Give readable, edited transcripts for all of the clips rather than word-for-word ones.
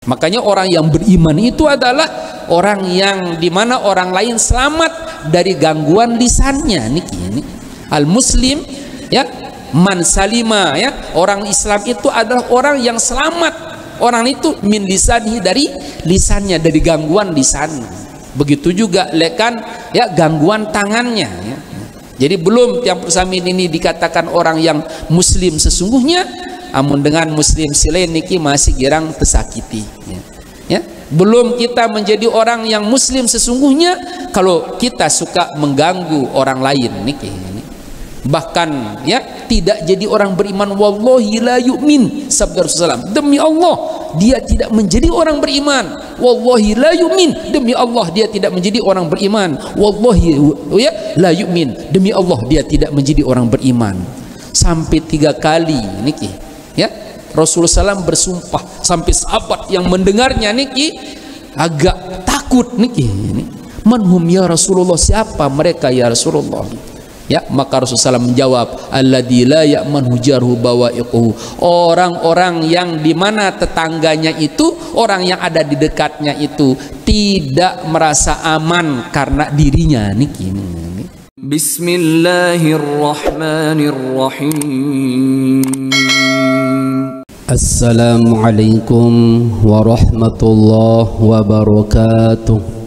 Makanya orang yang beriman itu adalah orang yang dimana orang lain selamat dari gangguan lisannya. Niki al muslim ya, man salima ya, orang Islam itu adalah orang yang selamat, orang itu min lisanihi, dari lisannya, dari gangguan lisan. Begitu juga lekan ya, gangguan tangannya ya. Jadi belum tiang persamin ini dikatakan orang yang muslim sesungguhnya, amun dengan muslim silain niki masih girang tersakiti ya. Belum kita menjadi orang yang muslim sesungguhnya kalau kita suka mengganggu orang lain niki. Bahkan ya, tidak jadi orang beriman. Wallahi la yu'min, sabda Rasulullah, demi Allah dia tidak menjadi orang beriman. Wallahi la yu'min, demi Allah dia tidak menjadi orang beriman. Wallahi ya la yu'min, demi Allah dia tidak menjadi orang beriman. Sampai 3 kali niki ya, Rasulullah SAW bersumpah, sampai sahabat yang mendengarnya niki agak takut niki. Manhum ya Rasulullah, siapa mereka ya Rasulullah? Ya, maka Rasulullah SAW menjawab, alladzi la ya'man hujarhu bawa'iquhu, orang-orang yang dimana tetangganya itu, orang yang ada di dekatnya itu tidak merasa aman karena dirinya niki. Bismillahirrahmanirrahim. Assalamualaikum warahmatullahi wabarakatuh.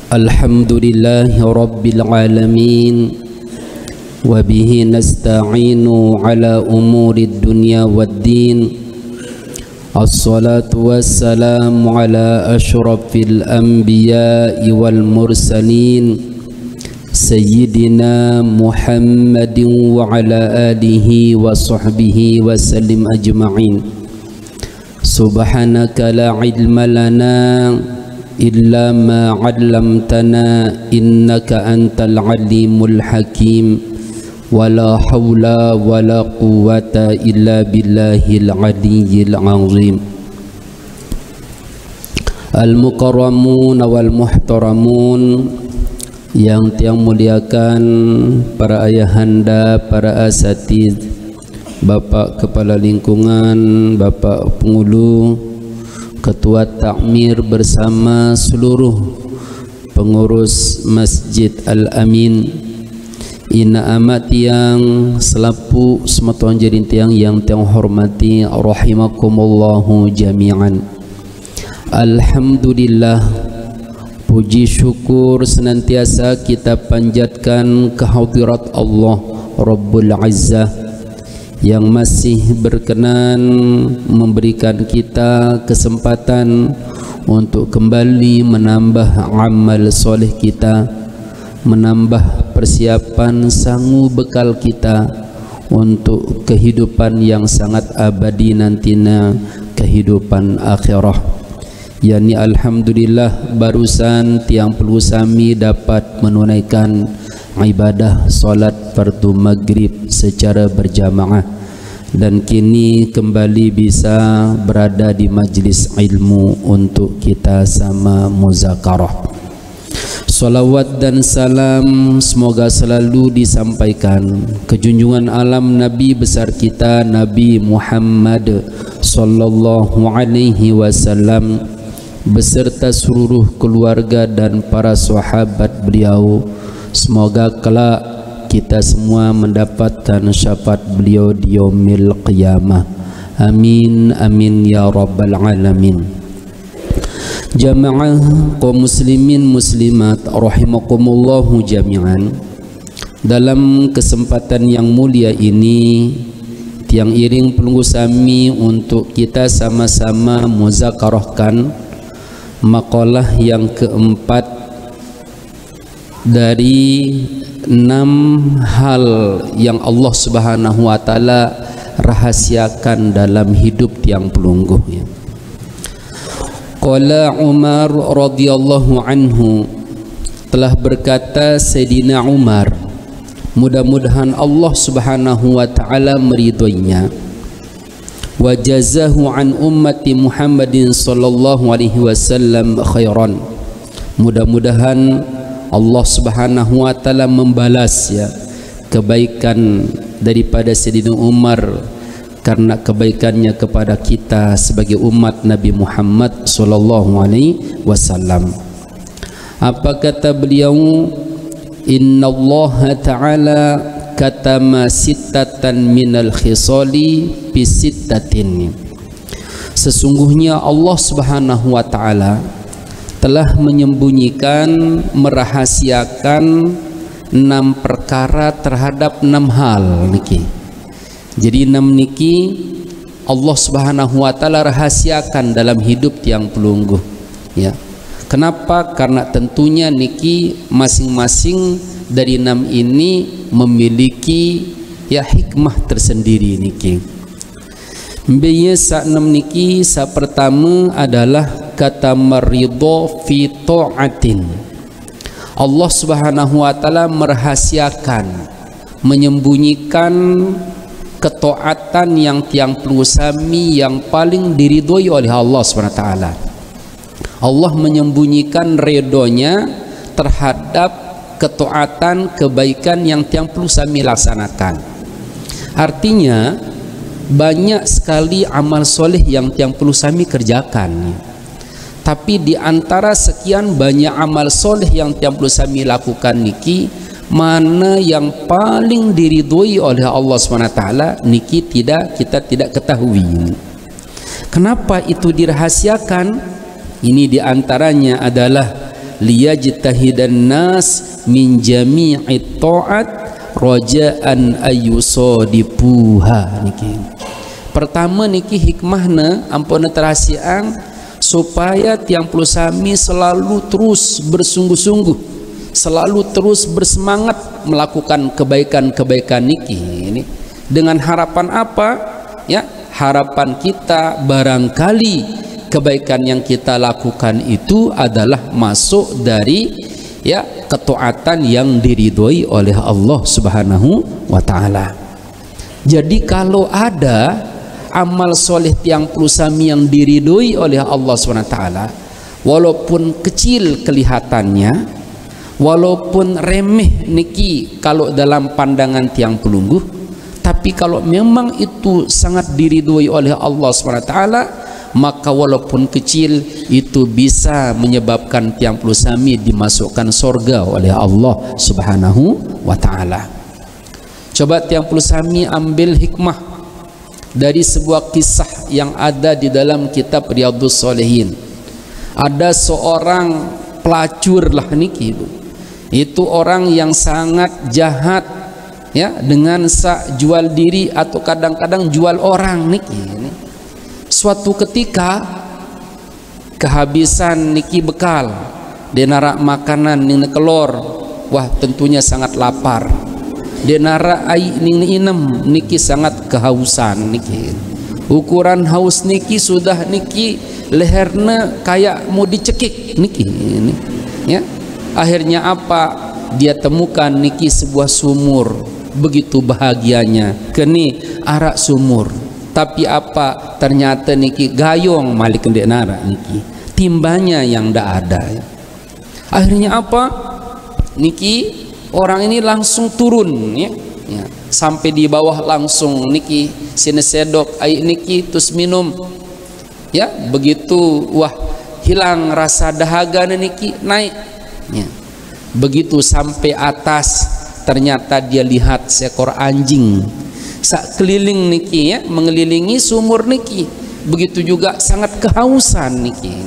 Alhamdulillahi rabbil alamin, wa bihi nasta'inu ala umurid dunya waddin. Assalatu wassalamu ala ashrafil anbiya'i wal mursalin, sayyidina Muhammadin wa ala alihi wa sahbihi wa sallim ajma'in. Subhanaka la ilma lana illa ma 'allamtana innaka antal alimul hakim, wala haula wala quwwata illa billahil aliyyil azim. Al mukarramun wal muhtaramun, yang tiang muliakan para ayahanda, para asatidz, bapak kepala lingkungan, bapak pengulu, ketua takmir bersama seluruh pengurus Masjid Al-Amin, ina amat yang selapu sematuan jadi tiang yang tiang hormati, rahimakumullahu jami'an. Alhamdulillah, puji syukur senantiasa kita panjatkan kehadirat Allah Rabbul Izzah yang masih berkenan memberikan kita kesempatan untuk kembali menambah amal soleh kita, menambah persiapan sangu bekal kita untuk kehidupan yang sangat abadi nantinya, kehidupan akhirah. Yani alhamdulillah, barusan tiang pelusami dapat menunaikan ibadah solat fardu maghrib secara berjamaah, dan kini kembali bisa berada di majlis ilmu untuk kita sama muzakarah. Salawat dan salam semoga selalu disampaikan ke junjungan alam Nabi besar kita, Nabi Muhammad sallallahu alaihi wasallam, beserta seluruh keluarga dan para sahabat beliau. Semoga kelak kita semua mendapatkan syafaat beliau di yaumil qiyamah. Amin amin ya rabbal alamin. Jamaah kaum muslimin muslimat rahimakumullahu jami'an, dalam kesempatan yang mulia ini tiang iring pelunggu sami untuk kita sama-sama muzakarahkan makalah yang keempat dari 6 hal yang Allah Subhanahu wa taala rahasiakan dalam hidup tiang pelungguh ya. Qala Umar radhiyallahu anhu, telah berkata Sayyidina Umar, mudah-mudahan Allah Subhanahu wa taala meridhoinya, wa jazahu an ummati Muhammadin sallallahu alaihi wasallam khairan, mudah-mudahan Allah Subhanahu wa taala membalas ya kebaikan daripada Sayyidina Umar karena kebaikannya kepada kita sebagai umat Nabi Muhammad sallallahu alaihi wasallam. Apa kata beliau? Innallaha ta'ala katama sittatan minal khisali bi sittatin. Sesungguhnya Allah Subhanahu wa taala telah menyembunyikan, merahasiakan 6 perkara terhadap 6 hal niki. Jadi 6 niki Allah Subhanahu wa taala rahasiakan dalam hidup tiang pelungguh, ya. Kenapa? Karena tentunya niki masing-masing dari 6 ini memiliki ya hikmah tersendiri niki. Mbeye sa 6 niki, sa pertama adalah kata maridho fi ta'atin. Allah Subhanahu wa taala merahasiakan, menyembunyikan ketaatan yang tiang pelusami yang paling diridhoi oleh Allah SWT. Allah menyembunyikan redonya terhadap ketaatan kebaikan yang tiang pelusami laksanakan. Artinya banyak sekali amal soleh yang tiang pelusami kerjakan, tapi di antara sekian banyak amal soleh yang tiang pelusami lakukan niki, mana yang paling diridhoi oleh Allah SWT niki kita tidak ketahui. Kenapa itu dirahasiakan? Ini diantaranya adalah liyajtahidan nas min jami'i ta'at raja'an ayyusadipuha niki. Pertama niki hikmahna ampun terahasiaan supaya tiang pelusami selalu terus bersungguh-sungguh, selalu terus bersemangat melakukan kebaikan-kebaikan niki ini. Dengan harapan apa? Ya, harapan kita barangkali kebaikan yang kita lakukan itu adalah masuk dari ya ketaatan yang diridhoi oleh Allah Subhanahu wa taala. Jadi kalau ada amal soleh tiang pelusami yang diridhoi oleh Allah SWT, walaupun kecil kelihatannya, walaupun remeh niki kalau dalam pandangan tiang pelungguh, tapi kalau memang itu sangat diridhoi oleh Allah SWT, maka walaupun kecil itu bisa menyebabkan tiang pelusami dimasukkan surga oleh Allah Subhanahu wa taala. Coba tiang pelusami ambil hikmah dari sebuah kisah yang ada di dalam kitab Riyadhus Shalihin. Ada seorang pelacur lah niki, itu orang yang sangat jahat ya, dengan jual diri atau kadang-kadang jual orang niki. Suatu ketika kehabisan niki bekal, dia narak makanan ning kelor, wah tentunya sangat lapar. Dia narak air ning inem niki sangat kehausan niki. Ukuran haus niki sudah niki lehernya kayak mau dicekik niki ini. Ya. Akhirnya apa? Dia temukan niki sebuah sumur. Begitu bahagianya, keni arak sumur. Tapi apa? Ternyata niki gayong malik ndek nara niki. Timbanya yang ndak ada. Akhirnya apa? Niki orang ini langsung turun ya. Ya. Sampai di bawah langsung niki sini sedok air niki terus minum. Ya, begitu wah hilang rasa dahaga niki naik. Ya. Begitu sampai atas ternyata dia lihat seekor anjing sak keliling niki ya, mengelilingi sumur niki. Begitu juga sangat kehausan niki.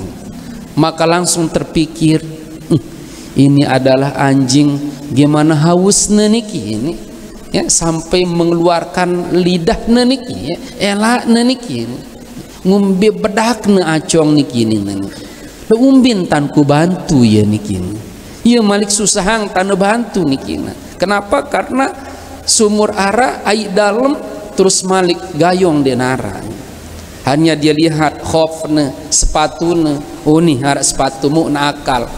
Maka langsung terpikir, ini adalah anjing gimana hausnya niki ini ya, sampai mengeluarkan lidahnya niki ya, elaknya niki ngumbi bedaknya acong niki ini umbin tanku bantu ya niki. Iya malik susahang tanah bantu niki. Kenapa? Karena sumur ara air dalam terus malik gayong denara. Hanya dia lihat khofna sepatuna, oh nih harap sepatumu nakal,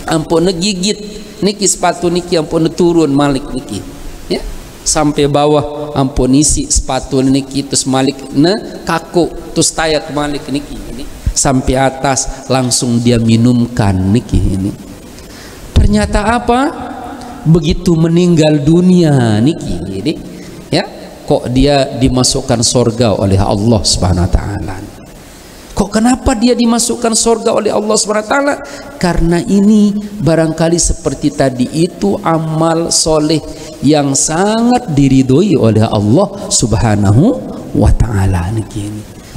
ampun gigit niki sepatu niki ampun turun malik niki ya, sampai bawah ampun isi sepatu niki terus malik ne kaku terus tayak malik niki ini sampai atas langsung dia minumkan niki ini. Ternyata apa? Begitu meninggal dunia niki ini ya, kok dia dimasukkan surga oleh Allah Subhanahu wa taala. Kok kenapa dia dimasukkan surga oleh Allah Subhanahu wa taala? Karena ini barangkali seperti tadi itu amal soleh yang sangat diridhoi oleh Allah Subhanahu wa taala niki.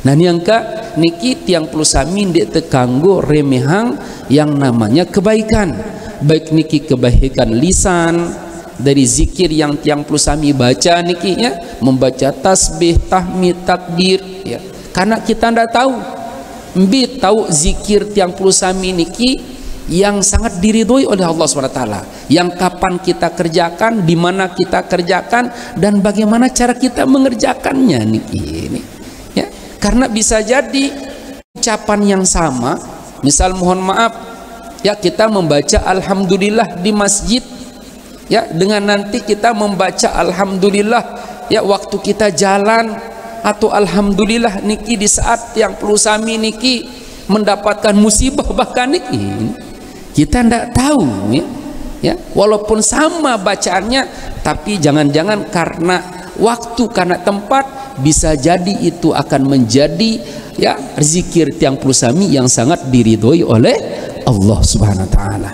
Nah niangka niki tiang pelusami ndek tekanggo remehang yang namanya kebaikan. Baik niki kebaikan lisan dari zikir yang tiang pelusami baca niki ya, membaca tasbih, tahmid, takbir ya. Karena kita ndak tahu tahu zikir tiang pelusami niki yang sangat diridhoi oleh Allah SWT, yang kapan kita kerjakan, di mana kita kerjakan, dan bagaimana cara kita mengerjakannya niki ini ya. Karena bisa jadi ucapan yang sama, misal mohon maaf ya, kita membaca alhamdulillah di masjid ya, dengan nanti kita membaca alhamdulillah ya waktu kita jalan, atau alhamdulillah niki di saat yang pelusami niki mendapatkan musibah bahkan niki kita ndak tahu ya, walaupun sama bacaannya, tapi jangan-jangan karena waktu, karena tempat, bisa jadi itu akan menjadi ya zikir tiang pelusami yang sangat diridhoi oleh Allah Subhanahu wa taala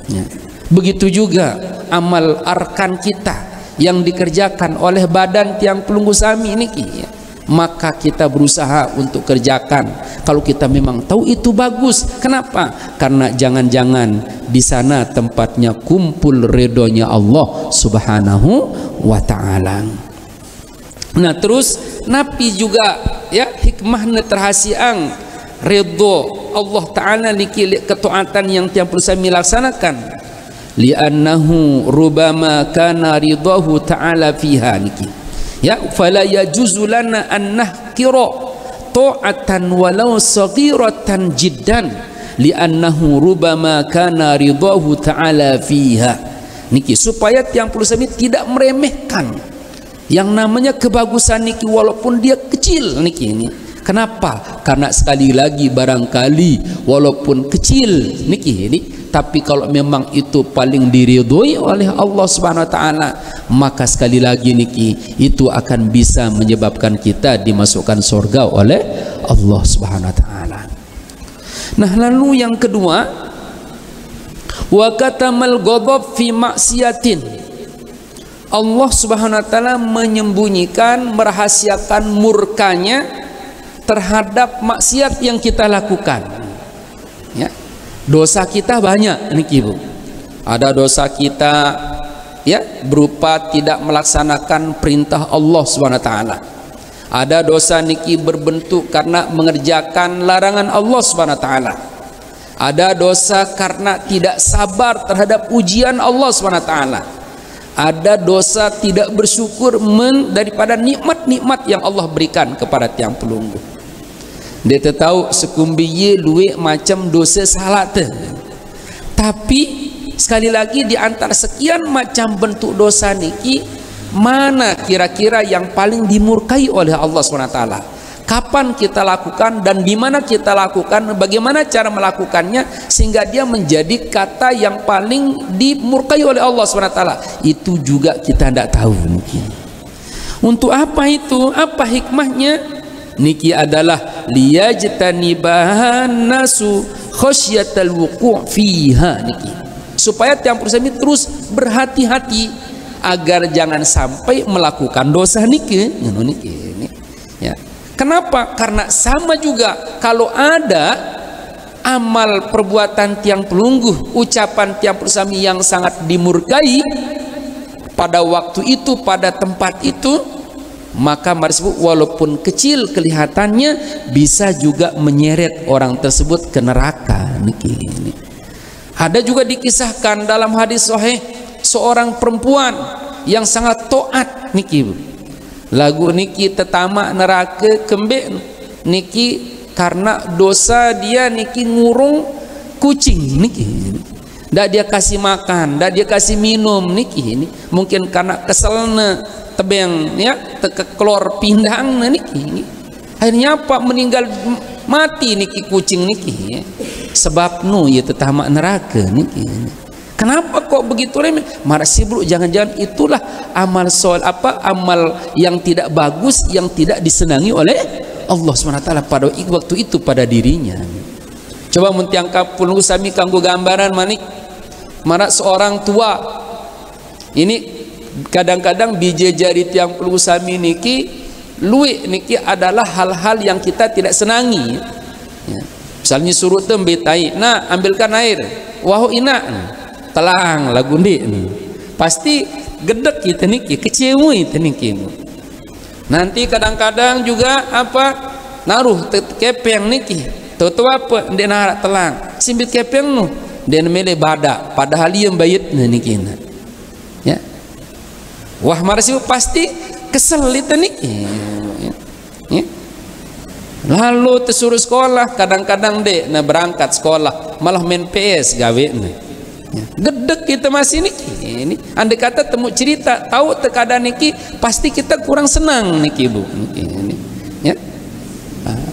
ya. Begitu juga amal arkan kita yang dikerjakan oleh badan tiang pelusami niki ya, maka kita berusaha untuk kerjakan kalau kita memang tahu itu bagus. Kenapa? Karena jangan-jangan di sana tempatnya kumpul ridhonya Allah Subhanahu wa taala. Nah terus napi juga ya hikmahna terhasiang ridho Allah taala niki ketaatan yang tiang pelusami laksanakan, li'annahu rubama kana ridahu ta'ala fiha niki ya, fala yajuzu lana an nahkira ta'atan walau saghiratan jiddan li'annahu rubama kana ridahu ta'ala fiha niki, supaya tiang pelusami tidak meremehkan yang namanya kebagusan niki walaupun dia kecil niki ini. Kenapa? Karena sekali lagi barangkali walaupun kecil niki ini, tapi kalau memang itu paling diridhoi oleh Allah Subhanahu wa taala, maka sekali lagi niki itu akan bisa menyebabkan kita dimasukkan surga oleh Allah Subhanahu wa taala. Nah, lalu yang kedua, wa katamal ghadab fi maksiatin. Allah Subhanahu wa taala menyembunyikan, merahasiakan murkanya terhadap maksiat yang kita lakukan ya. Dosa kita banyak niki Bu. Ada dosa kita ya berupa tidak melaksanakan perintah Allah Subhanahu wa taala. Ada dosa niki berbentuk karena mengerjakan larangan Allah Subhanahu wa taala. Ada dosa karena tidak sabar terhadap ujian Allah Subhanahu wa taala. Ada dosa tidak bersyukur daripada nikmat-nikmat yang Allah berikan kepada tiang pelunggu. Dia tahu sekumbiye luwe macam dosa salah tu. Tapi sekali lagi di antara sekian macam bentuk dosa niki, mana kira-kira yang paling dimurkai oleh Allah SWT? Kapan kita lakukan dan di mana kita lakukan, bagaimana cara melakukannya sehingga dia menjadi kata yang paling dimurkai oleh Allah SWT? Itu juga kita tidak tahu mungkin. Untuk apa itu? Apa hikmahnya? Niki adalah liyajtanibahan nasu khasyatal wuqu' fiha niki, supaya tiang pelusami terus berhati-hati agar jangan sampai melakukan dosa niki ya. Kenapa? Karena sama juga kalau ada amal perbuatan tiang pelungguh, ucapan tiang pelusami yang sangat dimurkai pada waktu itu, pada tempat itu, maka walaupun kecil kelihatannya bisa juga menyeret orang tersebut ke neraka niki. Ada juga dikisahkan dalam hadis sahih seorang perempuan yang sangat taat niki. Lagu niki tetama neraka kembek niki karena dosa dia niki ngurung kucing niki. Ndak dia kasih makan, ndak dia kasih minum niki ini. Mungkin karena keselna tebeng ya keluar pindang niki. Akhirnya apa? Meninggal mati niki kucing niki ya. Sebab nu ya tetama neraka niki. Kenapa kok begitu remeh? Marasi bro, jangan-jangan itulah amal amal yang tidak bagus, yang tidak disenangi oleh Allah SWT pada waktu itu pada dirinya. Coba mentiangkap puluh sami kanggo gambaran manik marak seorang tua ini kadang-kadang biji jari tiang puluh sami niki luik niki adalah hal-hal yang kita tidak senangi ya. Misalnya suruh tembetai, nah ambilkan air, wahu ina telang lagu ndi pasti gedek kita niki, kecewa kita niki. Nanti kadang-kadang juga apa naruh kepeng niki tutu apa dia narak telang simbit kepeng nu dia mele badak padahal dia bayit niki ya. Wah marasi pasti kesel itu niki ya. Lalu tersuruh sekolah kadang-kadang dek nah berangkat sekolah malah main PS gawe gedek kita masih niki ini andai kata temu cerita tahu terkadang niki pasti kita kurang senang niki bu ini ya.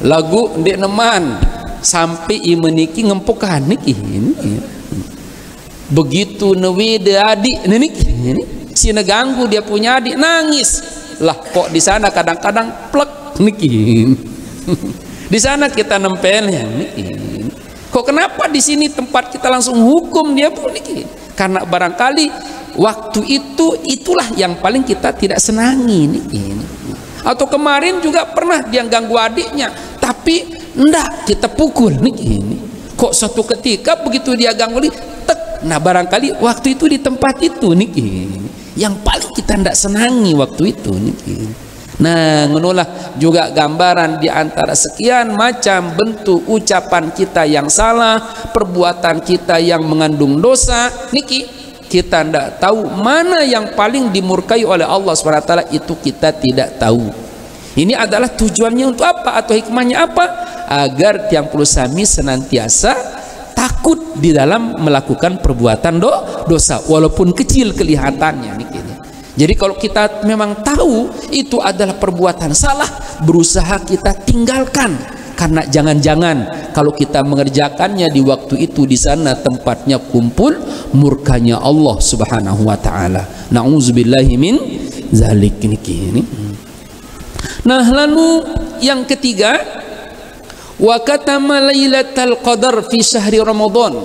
Lagu ndek neman sampai imeniki ngempukan niki ini begitu nevide adik niki ini si neganggu dia punya adik nangis lah kok di sana kadang-kadang plek niki di sana kita nempel ya niki. Kok kenapa di sini tempat kita langsung hukum dia pun niki? Karena barangkali waktu itu itulah yang paling kita tidak senangi niki. Atau kemarin juga pernah dia ganggu adiknya, tapi ndak kita pukul niki. Kok suatu ketika begitu dia ganggu tek, nah barangkali waktu itu di tempat itu niki yang paling kita ndak senangi waktu itu niki. Nah, menulah juga gambaran di antara sekian macam bentuk ucapan kita yang salah, perbuatan kita yang mengandung dosa, niki kita tidak tahu mana yang paling dimurkai oleh Allah SWT, itu kita tidak tahu. Ini adalah tujuannya untuk apa atau hikmahnya apa? Agar tiang puluh sami senantiasa takut di dalam melakukan perbuatan dosa walaupun kecil kelihatannya niki. Jadi kalau kita memang tahu itu adalah perbuatan salah, berusaha kita tinggalkan, karena jangan-jangan kalau kita mengerjakannya di waktu itu di sana tempatnya kumpul murkanya Allah Subhanahu wa taala. Nauzubillahi min zalik ini. Nah, lalu yang ketiga, wa katama lailatul qadar fi syahri Ramadan.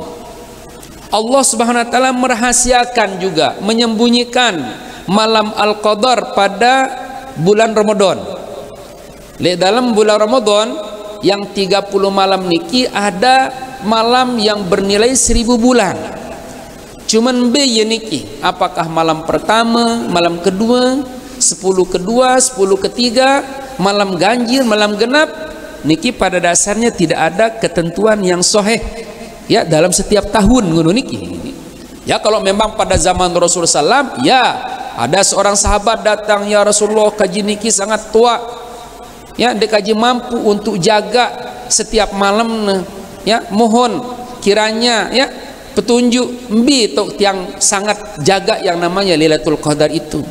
Allah Subhanahu wa taala merahasiakan juga, menyembunyikan malam Al-Qadar pada bulan Ramadan. Dalam bulan Ramadan yang 30 malam niki ada malam yang bernilai 1000 bulan. Cuman ya niki, apakah malam pertama, malam kedua, 10 kedua, 10 ketiga, malam ganjil, malam genap, niki pada dasarnya tidak ada ketentuan yang sahih ya dalam setiap tahun ngono niki. Ya kalau memang pada zaman Rasulullah SAW, ya ada seorang sahabat datang, ya Rasulullah kaji niki sangat tua, ya dek kaji mampu untuk jaga setiap malam, ya mohon kiranya ya petunjuk mbi tok tiang sangat jaga yang namanya Lailatul Qadar itu.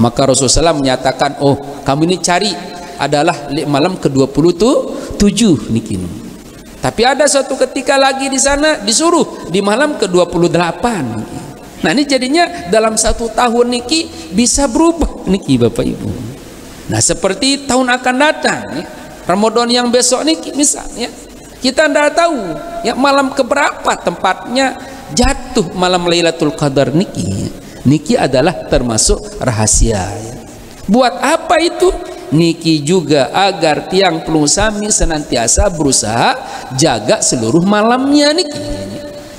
Maka Rasulullah SAW menyatakan, oh kamu ini cari adalah malam ke-27 niki. Tapi ada suatu ketika lagi di sana disuruh di malam ke-28. Nah ini jadinya dalam satu tahun niki bisa berubah niki Bapak Ibu. Nah seperti tahun akan datang ya, Ramadan yang besok niki misalnya kita tidak tahu ya malam keberapa tempatnya jatuh malam Lailatul Qadar niki. Niki adalah termasuk rahasia ya. Buat apa itu? Niki juga agar tiang pelung sami senantiasa berusaha jaga seluruh malamnya niki.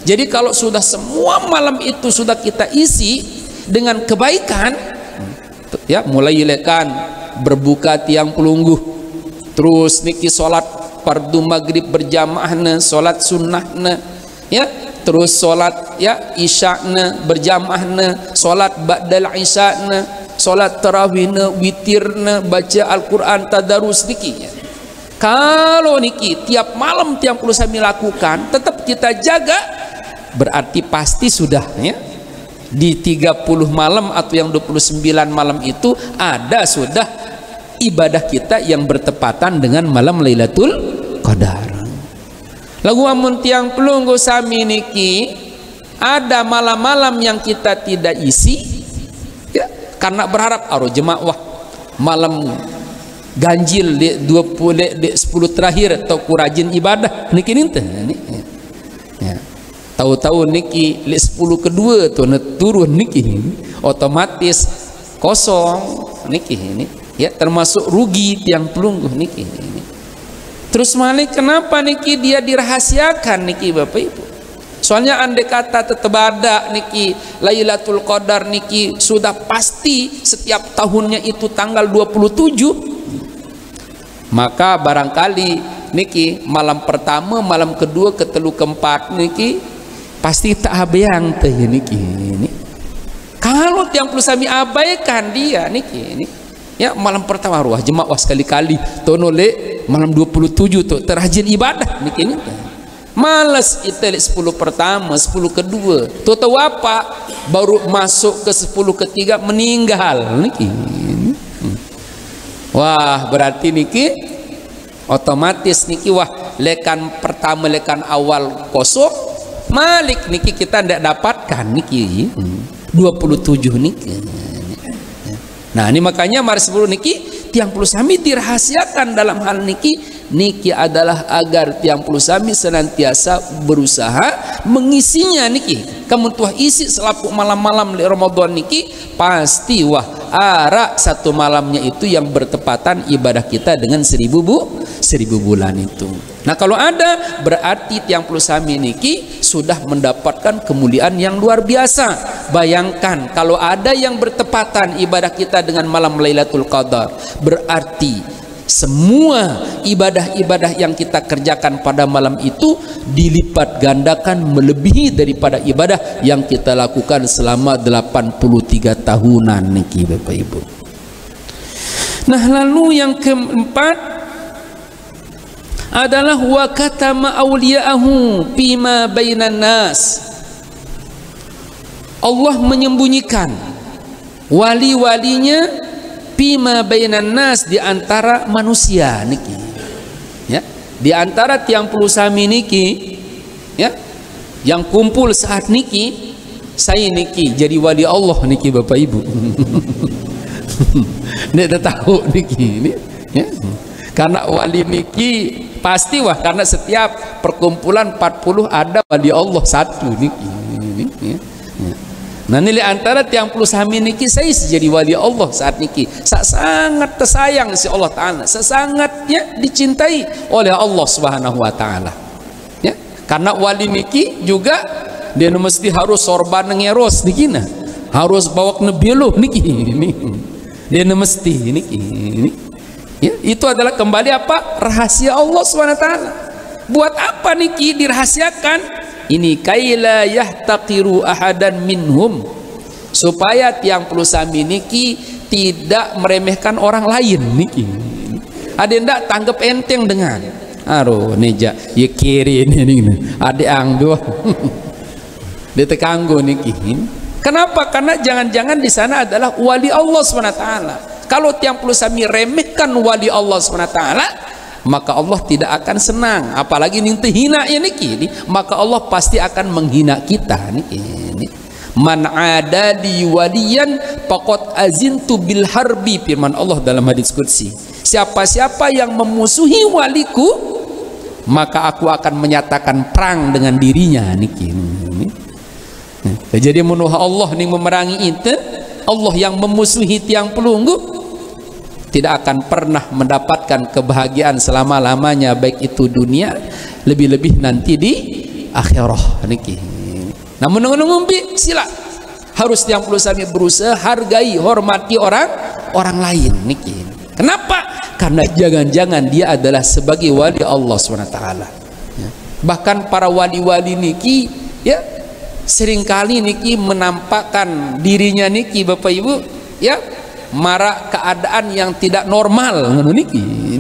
Jadi kalau sudah semua malam itu sudah kita isi dengan kebaikan, ya mulai lekan berbuka tiang pelungguh, terus niki sholat fardu maghrib berjamaahna, sholat sunnahna, ya terus sholat ya isya'na berjamaahna, sholat ba'dal isya'na, sholat tarawihna, witirna, baca Al-Quran, tadarus niki. Kalau niki tiap malam tiap puluh sami lakukan, tetap kita jaga, berarti pasti sudah ya di 30 malam atau yang 29 malam itu ada sudah ibadah kita yang bertepatan dengan malam Lailatul Qadar. Lagu amun tiang pelunggu sami niki ada malam-malam yang kita tidak isi ya, karena berharap aruh jemaah malam ganjil di 20 di 10 terakhir atau kurajin ibadah niki ninte ya. Tahu-tahu niki di 10 kedua tuh turun niki otomatis kosong niki ini ya, termasuk rugi tiang pelungguh niki ini. Terus malik kenapa niki dia dirahasiakan niki Bapak Ibu? Soalnya andai kata tetap ada niki Lailatul Qadar niki sudah pasti setiap tahunnya itu tanggal 27, maka barangkali niki malam pertama, malam kedua, ketelu, keempat niki pasti tak abayang teh niki ini. Kalau tiang perlu sami abaikan dia niki ini ya, malam pertama ruah jemaah sekali-kali tonole malam 27 tuh terajin ibadah niki ini. Males itu 10 pertama, 10 kedua. Tahu apa? Baru masuk ke 10 ketiga meninggal niki. Wah, berarti niki otomatis niki wah lekan pertama lekan awal kosong, malik niki kita ndak dapatkan niki 27 niki. Nah, ini makanya mari sebelum niki tiang puluh sami dirahasiakan dalam hal niki adalah agar tiang puluh sami senantiasa berusaha mengisinya niki. Kamu tuah isi selapuk malam-malam di Ramadan niki pasti wah ara satu malamnya itu yang bertepatan ibadah kita dengan 1000 bulan itu. Nah, kalau ada berarti tiang puluh sami niki sudah mendapatkan kemuliaan yang luar biasa. Bayangkan kalau ada yang bertepatan ibadah kita dengan malam Lailatul Qadar, berarti semua ibadah-ibadah yang kita kerjakan pada malam itu dilipat gandakan melebihi daripada ibadah yang kita lakukan selama 83 tahunan niki Bapak Ibu. Nah, lalu yang keempat adalah wa katama awliya'ahu fima bainan nas. Allah menyembunyikan wali-walinya fima bainan nas, di antara manusia niki ya, di antara tiang puluh sami niki ya, yang kumpul saat niki saya niki jadi wali Allah niki Bapak Ibu. Nek tahu niki ini ya, karena wali niki pasti wah, karena setiap perkumpulan 40 ada wali Allah satu niki ya. Nah, nilai antara tiang puluh sami niki saya jadi wali Allah saat niki sangat tersayang si Allah Ta'ala, sangatnya dicintai oleh Allah Subhanahu Wa Ta'ala ya, karena wali niki juga dia mesti harus sorban ngeros niki, harus bawa nebelo niki ini dia mesti niki ya, itu adalah kembali apa rahasia Allah Subhanahu Wa Ta'ala. Buat apa niki dirahasiakan? Ini kaila yahtaqiru ahadan minhum, supaya tiang puluh sami niki tidak meremehkan orang lain niki. Ada ndak tanggap enteng dengan aduh neja ye kiri ini ada angdo dia tekanggo niki. Kenapa? Karena jangan-jangan di sana adalah wali Allah SWT. Kalau tiang puluh sami remehkan wali Allah SWT, maka Allah tidak akan senang. Apalagi ninti hina ya niki, maka Allah pasti akan menghina kita niki. Man adadi waliyan faqad azintu bil harbi, firman Allah dalam hadis qudsi. Siapa-siapa yang memusuhi waliku, maka aku akan menyatakan perang dengan dirinya niki. Jadi menuha Allah nih memerangi itu, Allah yang memusuhi tiang pelunggu tidak akan pernah mendapatkan kebahagiaan selama-lamanya, baik itu dunia, lebih-lebih nanti di akhirah niki. Namun ngomong sila harus tiang puluh sami berusaha hargai, hormati orang lain niki. Kenapa? Karena jangan-jangan dia adalah sebagai wali Allah SWT ya. Bahkan para wali-wali niki ya seringkali niki menampakkan dirinya niki Bapak Ibu ya, marak keadaan yang tidak normal niki.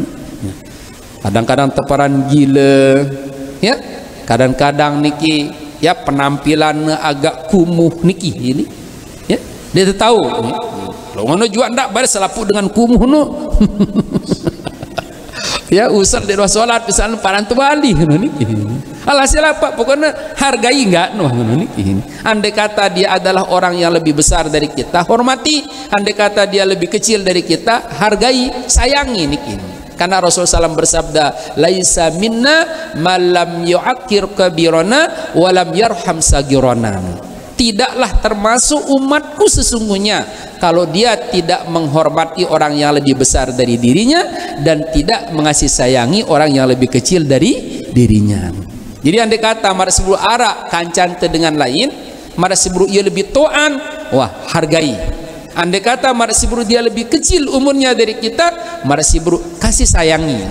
Kadang-kadang teparan gila ya, kadang-kadang niki ya penampilan agak kumuh niki ini ya, dia tahu lo ngono juga ndak bare selaput dengan kumuh no. Ya usah di salat misalnya parantu bali niki Alhasil apa? Pokoknya hargai nggak noh niki. Andai kata dia adalah orang yang lebih besar dari kita, hormati. Andai kata dia lebih kecil dari kita, hargai, sayangi niki. Karena Rasulullah SAW bersabda, laisa minna malam yu'akir kabirona walam yarham sagirona. Tidaklah termasuk umatku sesungguhnya kalau dia tidak menghormati orang yang lebih besar dari dirinya dan tidak mengasih sayangi orang yang lebih kecil dari dirinya. Jadi andai kata mara sebelum arak kancan dengan lain, mara sebelum ia lebih toan, wah hargai. Andai kata mara sebelum dia lebih kecil umurnya dari kita, mara sebelum kasih sayangi.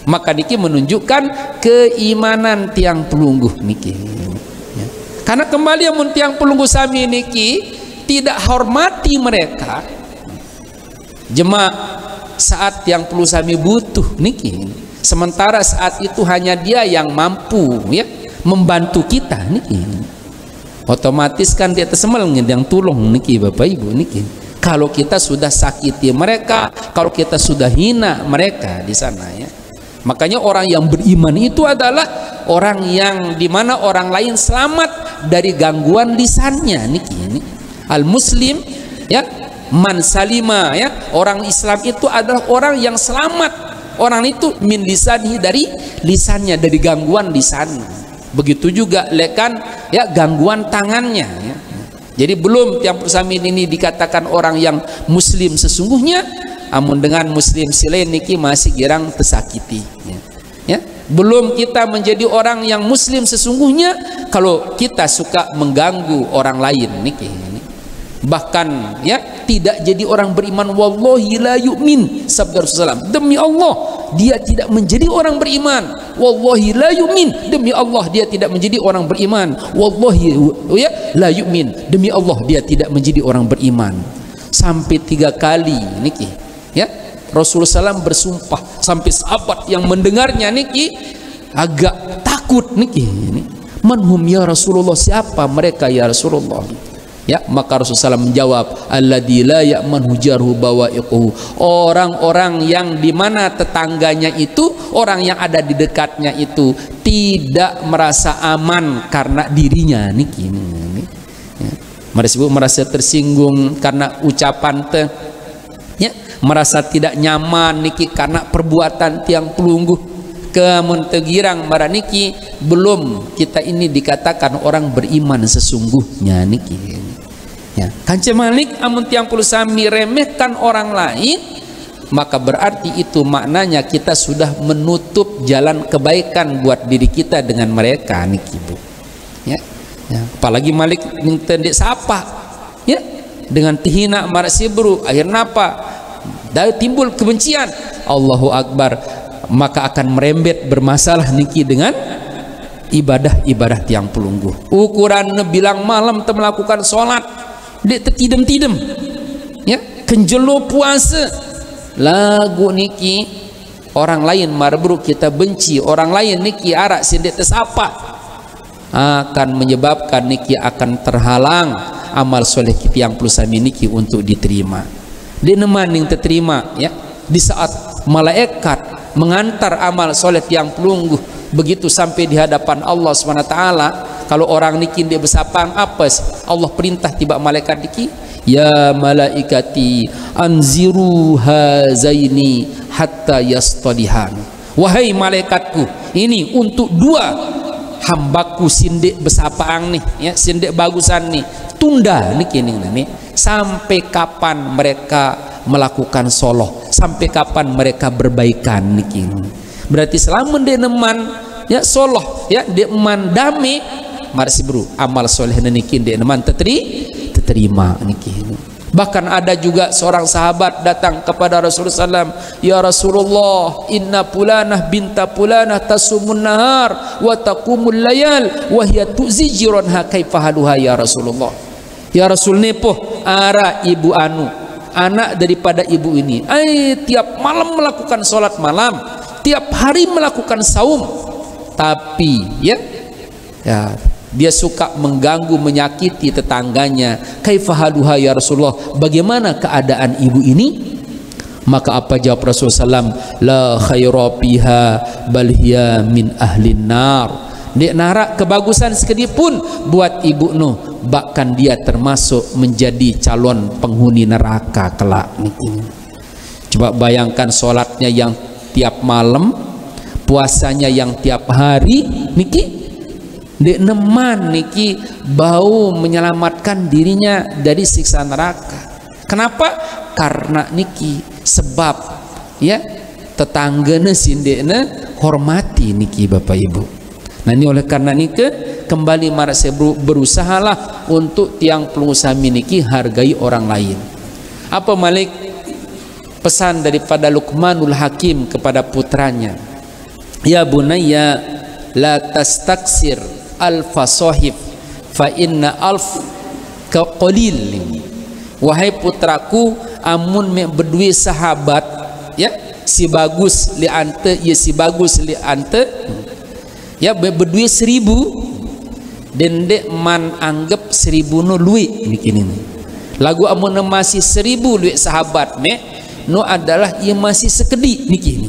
Maka niki menunjukkan keimanan tiang pelungguh niki. Karena kembali yang tiang pelungguh sami niki tidak hormati mereka, jemaah saat yang perlu sami butuh niki. Sementara saat itu hanya dia yang mampu ya membantu kita niki. Otomatis kan dia tersemel yang tulung niki Bapak Ibu niki. Kalau kita sudah sakiti mereka, kalau kita sudah hina mereka di sana ya. Makanya orang yang beriman itu adalah orang yang dimana orang lain selamat dari gangguan lisannya niki. Al muslim ya man salima ya, orang Islam itu adalah orang yang selamat, orang itu min lisanihi dari lisannya, dari gangguan lisannya. Begitu juga lekan ya gangguan tangannya ya. Jadi belum tiang persamin ini dikatakan orang yang muslim sesungguhnya, amun dengan muslim silain niki masih girang tersakiti ya. Ya belum kita menjadi orang yang muslim sesungguhnya kalau kita suka mengganggu orang lain niki. Bahkan ya tidak jadi orang beriman, wallahi la yu'min, sabda Rasulullah, demi Allah dia tidak menjadi orang beriman, wallahi la yu'min, demi Allah dia tidak menjadi orang beriman, wallahi ya la yu'min, demi Allah dia tidak menjadi orang beriman. Sampai 3 kali niki ya Rasulullah SAW bersumpah, sampai sahabat yang mendengarnya niki agak takut niki. Manhum ya Rasulullah, siapa mereka ya Rasulullah? Ya, maka Rasulullah SAW menjawab, alladzi la ya'manhu jarhu bawa'iquhu, orang-orang yang dimana tetangganya itu, orang yang ada di dekatnya itu tidak merasa aman karena dirinya niki. Ya. Merasa tersinggung karena ucapan teh, ya, merasa tidak nyaman niki karena perbuatan tiang pelungguh. Kemuntegirang maraniki belum kita ini dikatakan orang beriman sesungguhnya niki ya. Kanca malik amun tiang puluh sami remehkan orang lain, maka berarti itu maknanya kita sudah menutup jalan kebaikan buat diri kita dengan mereka niki Bu ya, ya. Apalagi malik tendek sapa ya dengan tihina marasibru, akhirnya apa dari timbul kebencian, Allahu Akbar, maka akan merembet bermasalah niki dengan ibadah tiang pelungguh. Ukuran bilang malam melakukan sholat dia tertidem-tidem ya, kenjelo puasa lagu niki orang lain marbru kita benci, orang lain niki arak sindik tersapa, akan menyebabkan niki akan terhalang amal soleh tiang pelusami niki untuk diterima. Dia neman yang terterima ya di saat malaikat mengantar amal soleh tiang pelungguh begitu sampai di hadapan Allah SWT. Kalau orang niki dia bersapang apa Allah perintah tiba malaikat niki, ya malaikati anziru hazaini hatta yastalihan, wahai malaikatku ini untuk 2 hambaku sindik bersapang nih ya, sindik bagusan nih, tunda niki nih sampai kapan mereka melakukan soloh, sampai kapan mereka berbaikan niki. Berarti selama dia neman ya soloh ya dia eman dame marsi bro amal soleh niki dia neman terima niki. Bahkan ada juga seorang sahabat datang kepada Rasulullah SAW, ya Rasulullah inna pulanah binta pulanah tasumun nahar wa taqumul layal wa hiya tu'zi jiranha kaifa haluha ya Rasulullah. Ya Rasul nepoh ara ibu anu, anak daripada ibu ini tiap malam melakukan sholat malam, tiap hari melakukan saum, tapi ya dia suka mengganggu menyakiti tetangganya. Kaifa haluha ya Rasulullah, bagaimana keadaan ibu ini? Maka apa jawab Rasulullah SAW? La khaira fiha bal hiya min ahlin nar. Di narak kebagusan sekedip pun buat ibu no, bahkan dia termasuk menjadi calon penghuni neraka kelak niki. Coba bayangkan sholatnya yang tiap malam, puasanya yang tiap hari niki, dek neman niki bau menyelamatkan dirinya dari siksa neraka. Kenapa? Karena niki sebab ya tetanggana sindekna hormati niki Bapak Ibu. Nah ini oleh karena niki kembali marak saya berusahalah untuk tiang pengusaha niki hargai orang lain. Apa Malik pesan daripada Luqmanul Hakim kepada putranya? Ya bunayya la tastaksir alfa sahib fa inna alf ka qalil. Wahai putraku, amun me berdua sahabat ya si bagus li ante ya si bagus li ante ya berdua 1000 dan dek man anggap 1000 no luit bikin ini lagu amun masih 1000 luit sahabat me no adalah ia masih sekedik bikin.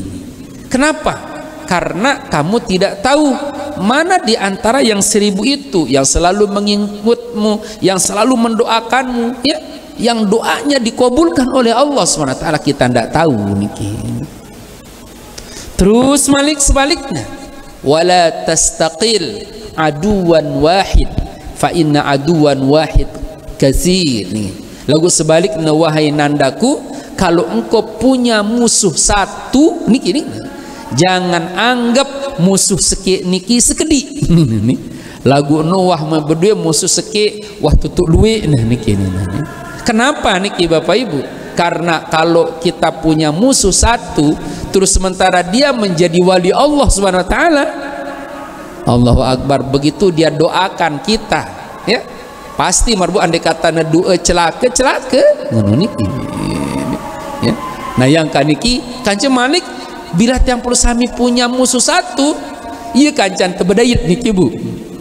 Kenapa? Karena kamu tidak tahu mana di antara yang 1000 itu yang selalu mengingatmu, yang selalu mendoakanmu ya, yang doanya dikabulkan oleh Allah SWT, kita tidak tahu niki. Terus Malik sebaliknya, wala tastaqil aduwan wahid fa inna aduwan wahid katsir. Lagu sebaliknya, wahai nandaku, kalau engkau punya musuh satu niki, jangan anggap musuh seki niki sekedik. Lagu Nuh berdua musuh seki wah tutuk luwe nah niki. Kenapa niki Bapak Ibu? Karena kalau kita punya musuh satu terus sementara dia menjadi wali Allah Subhanahu wa taala, Allahu Akbar, begitu dia doakan kita ya pasti marbu andai kata doa celaka ngono niki ya. Nah yang kaniki Kanjeng Malik bila tiang perlu sami punya musuh satu iya kancan tebedayit niki Bu,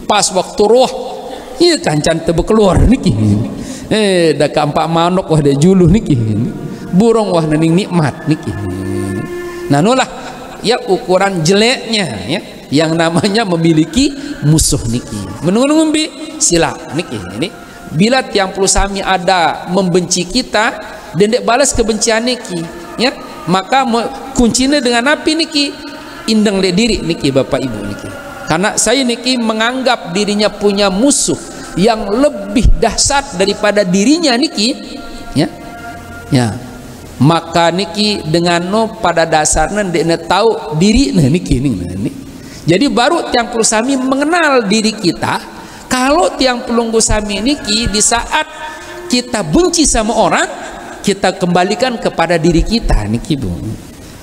pas waktu roh iya kancan tebe keluar niki dah keempat manuk wah dah juluh niki burung wah naning nikmat niki. Nah nulah ya ukuran jeleknya ya yang namanya memiliki musuh niki. Menunggu bi sila niki ini bila tiang perlu sami ada membenci kita dan dek balas kebencian niki ya, maka kuncinya dengan api niki indeng le diri niki Bapak Ibu niki. Karena saya niki menganggap dirinya punya musuh yang lebih dahsyat daripada dirinya niki ya. Ya. Maka niki dengan no pada dasarnya dia tahu diri nah niki nih. Jadi baru tiang pelunggu sami mengenal diri kita. Kalau tiang pelunggu sami niki di saat kita benci sama orang, kita kembalikan kepada diri kita niki Bu.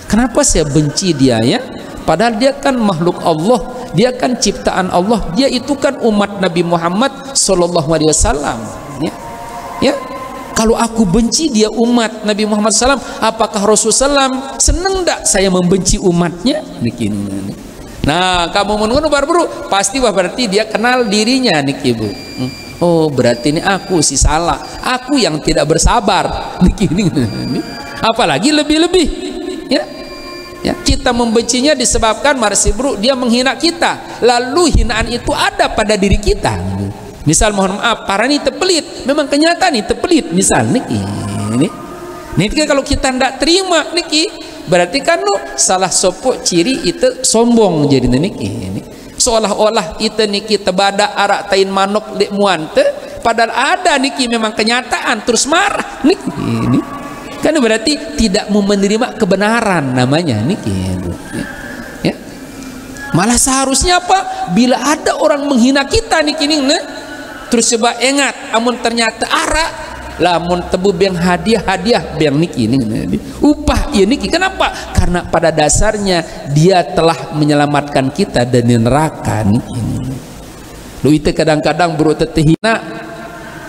Kenapa saya benci dia ya? Padahal dia kan makhluk Allah, dia kan ciptaan Allah, dia itu kan umat Nabi Muhammad sallallahu alaihi wasallam ya. Ya. Kalau aku benci dia umat Nabi Muhammad SAW, apakah Rasulullah SAW senang tak saya membenci umatnya? Niki. Nah, kamu menunggu baru pasti wah berarti dia kenal dirinya niki Bu. Oh, berarti ini aku si salah, aku yang tidak bersabar niki. Apalagi lebih-lebih ya. Ya, kita membencinya disebabkan marsi bro dia menghina kita, lalu hinaan itu ada pada diri kita. Misal mohon maaf, para ini tepelit, memang kenyataan ini tepelit. Misal niki, niki kalau kita tidak terima niki, berarti kan no, salah sopok ciri itu sombong jadi niki. Seolah-olah itu niki tebada arak tain manok dek muante, padahal ada niki memang kenyataan terus marah niki. Kan berarti tidak mau menerima kebenaran namanya niki. Ya. Malah seharusnya apa? Bila ada orang menghina kita niki terus coba ingat, amun ternyata arak, lamun tebu biang hadiah biang niki upah ya niki. Kenapa? Karena pada dasarnya dia telah menyelamatkan kita dari neraka niki. Lu itu kadang-kadang bro tetehina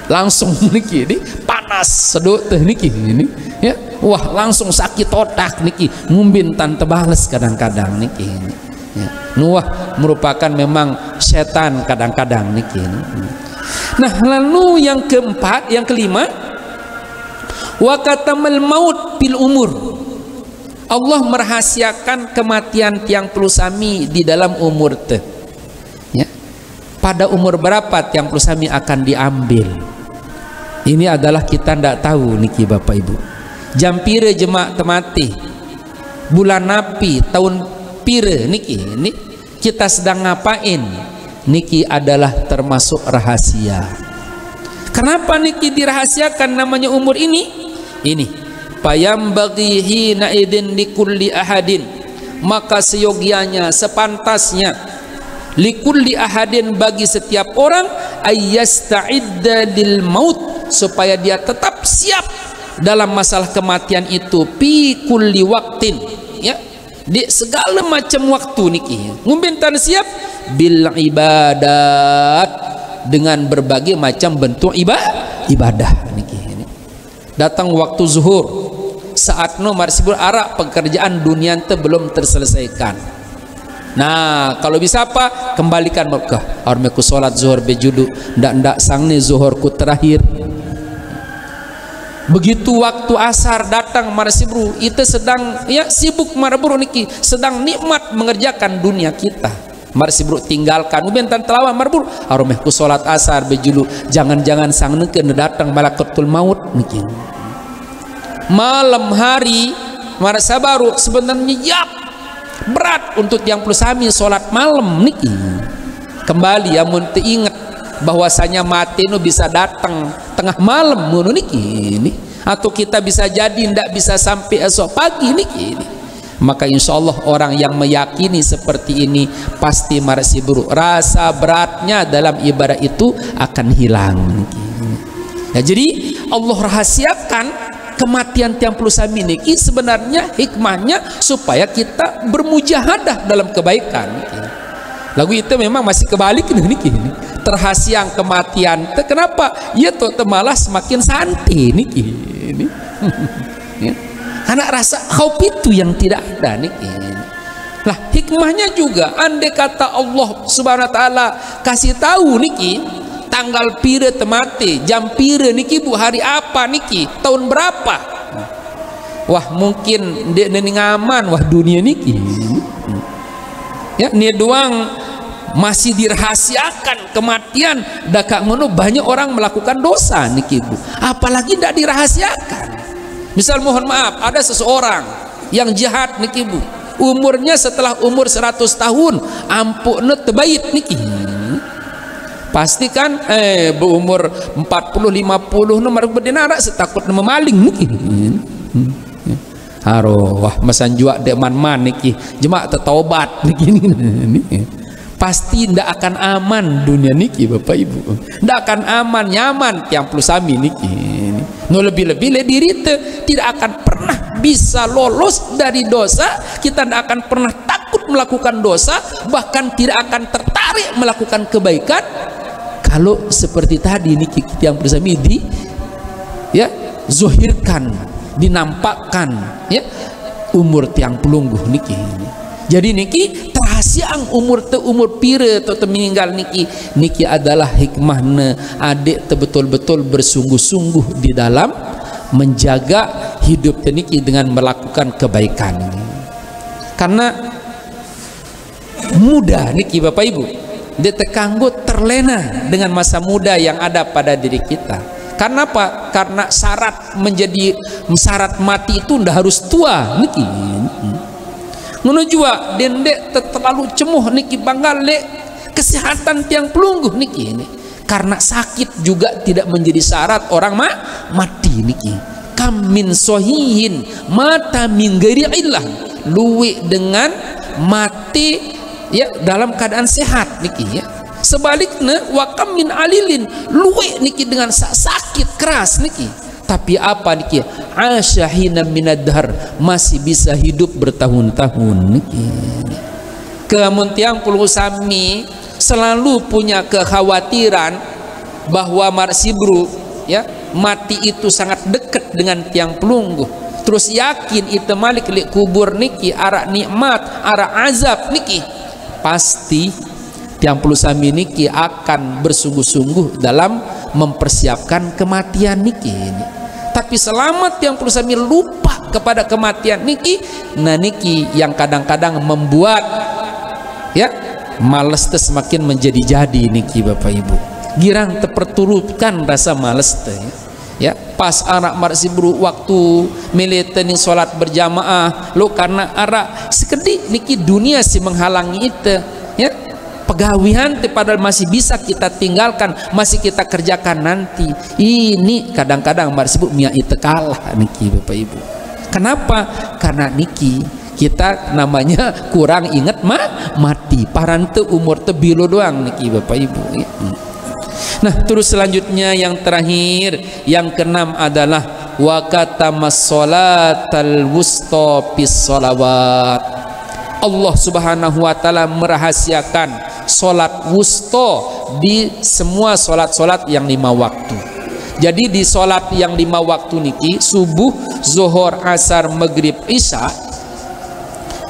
langsung niki panas sedut teh niki ya. Wah langsung sakit otak niki, ngumbin tanpa balas kadang-kadang niki. Ya. Nuah merupakan memang setan kadang-kadang niki. Nah lalu yang keempat, yang kelima, wa katamal maut bil umur. Allah merahasiakan kematian tiang pelusami di dalam umur teh. Ya. Pada umur berapa tiang pelusami akan diambil? Ini adalah kita ndak tahu niki Bapak Ibu. Jam pire jemaah temati, bulan napi, tahun pire niki, ini kita sedang ngapain? Niki adalah termasuk rahasia. Kenapa niki dirahasiakan namanya umur ini? Ini payam bagi hina idin likulli ahadin, maka seyogianya sepantasnya likulli ahadin bagi setiap orang ayyasta'idda lil maut, supaya dia tetap siap dalam masalah kematian itu fi kulli waktin, ya, di segala macam waktu niki. Ngumbintan siap bil ibadat, dengan berbagai macam bentuk ibadah niki. Datang waktu zuhur, saat no marsibur arak pekerjaan dunia itu belum terselesaikan. Nah, kalau bisa apa? Kembalikan Mekah. Ormeku sholat zuhur bejudu, ndak sang nih zuhurku terakhir. Begitu waktu asar datang marsibru, itu sedang ya sibuk marburu niki, sedang nikmat mengerjakan dunia kita. Marsibru tinggalkan ubentan telawan marburu, ormeku sholat asar bejudu, jangan-jangan sang neken datang malakatul maut niki. Malam hari marsabaru sebenarnya yap berat untuk yang pelusami sholat malam niki. Kembali ya mun ingat bahwasanya mati nu bisa datang tengah malam mun niki ini, atau kita bisa jadi ndak bisa sampai esok pagi niki ini. Maka insya Allah orang yang meyakini seperti ini pasti marsibru, rasa beratnya dalam ibadah itu akan hilang niki. Ya, jadi Allah rahasiakan kematian tiang pelusami niki sebenarnya hikmahnya supaya kita bermujahadah dalam kebaikan. Lagu itu memang masih kebalik niki, terhasiang kematian. Kenapa? Ya tuh malah semakin santai niki. Ya. Karena rasa khauf itu yang tidak ada niki. Lah hikmahnya juga, andai kata Allah Subhanahu wa taala kasih tahu niki tanggal pire temate, jam pire niki bu, hari apa niki, tahun berapa, wah mungkin dia ngaman, wah dunia niki ya ini doang masih dirahasiakan kematian, dakak ngono banyak orang melakukan dosa niki bu, apalagi tidak dirahasiakan. Misal mohon maaf ada seseorang yang jahat niki bu, umurnya setelah umur 100 tahun ampun tebait niki, pasti kan berumur 40-50 nomor berdinara setakut memaling mungkin. Wah masan jua dek man niki jemaah tertobat niki. Pasti ndak akan aman dunia niki Bapak Ibu, ndak akan aman nyaman tiang pelusami niki. No lebih-lebih le diri tidak akan pernah bisa lolos dari dosa, kita tidak akan pernah takut melakukan dosa, bahkan tidak akan tertarik melakukan kebaikan kalau seperti tadi niki yang bersami di ya zohirkan, dinampakkan ya umur tiang pelungguh niki. Jadi niki terhasiang umur pire atau meninggal niki adalah hikmahnya adik betul-betul bersungguh-sungguh di dalam menjaga hidup niki dengan melakukan kebaikan. Karena muda niki Bapak Ibu, dia terkanggu terlena dengan masa muda yang ada pada diri kita. Karena apa? Karena syarat mati itu ndak harus tua niki. Ngono jua dendek terlalu cemuh niki banggal le kesehatan tiang pelungguh niki ini. Karena sakit juga tidak menjadi syarat orang mati niki. Kam min sohihin mata min ghairi illah, luwe dengan mati ya dalam keadaan sehat niki ya. Sebaliknya wa kam min alilin, luwe niki dengan sakit keras niki. Tapi apa niki? Asyahina minadhar, masih bisa hidup bertahun-tahun niki. Kemun tiang pelusami selalu punya kekhawatiran bahwa marsibru ya mati itu sangat dekat dengan tiang pelungguh. Terus yakin itu malik li kubur niki arak nikmat, arak azab niki. Pasti tiang pelusami niki akan bersungguh-sungguh dalam mempersiapkan kematian niki. Tapi selamat yang pelusami lupa kepada kematian niki. Nah niki yang kadang-kadang membuat ya males teh semakin menjadi-jadi niki Bapak Ibu. Girang terperturutkan rasa males teh ya. Pas anak marsibru waktu militening sholat berjamaah lo karena arak sekedik niki dunia si menghalangi itu ya. Pegawian padahal masih bisa kita tinggalkan, masih kita kerjakan nanti. Ini kadang-kadang marsibru mia itu kalah niki Bapak Ibu. Kenapa? Karena niki kita namanya kurang ingat mati. Parante umur tebilo doang niki Bapak Ibu ya. Nah terus selanjutnya yang terakhir yang keenam adalah waqatamas sholatal wusta bis sholawat. Allah Subhanahu wa taala merahasiakan sholat wusta di semua sholat-sholat yang 5 waktu. Jadi di sholat yang 5 waktu niki subuh, zuhur, asar, maghrib, isya,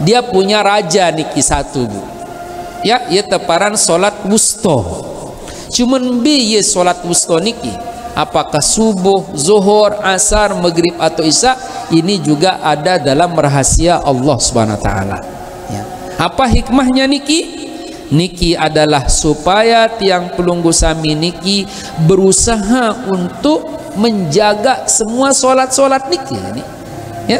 dia punya raja niki satu Bu ya, ia teparan sholat wusta. Cuman biye sholat wusta niki apakah subuh, zuhur, asar, maghrib atau isya, ini juga ada dalam rahasia Allah Subhanahu wa taala ya. Apa hikmahnya niki? Niki adalah supaya tiang pelunggu sami niki berusaha untuk menjaga semua sholat-sholat niki ya.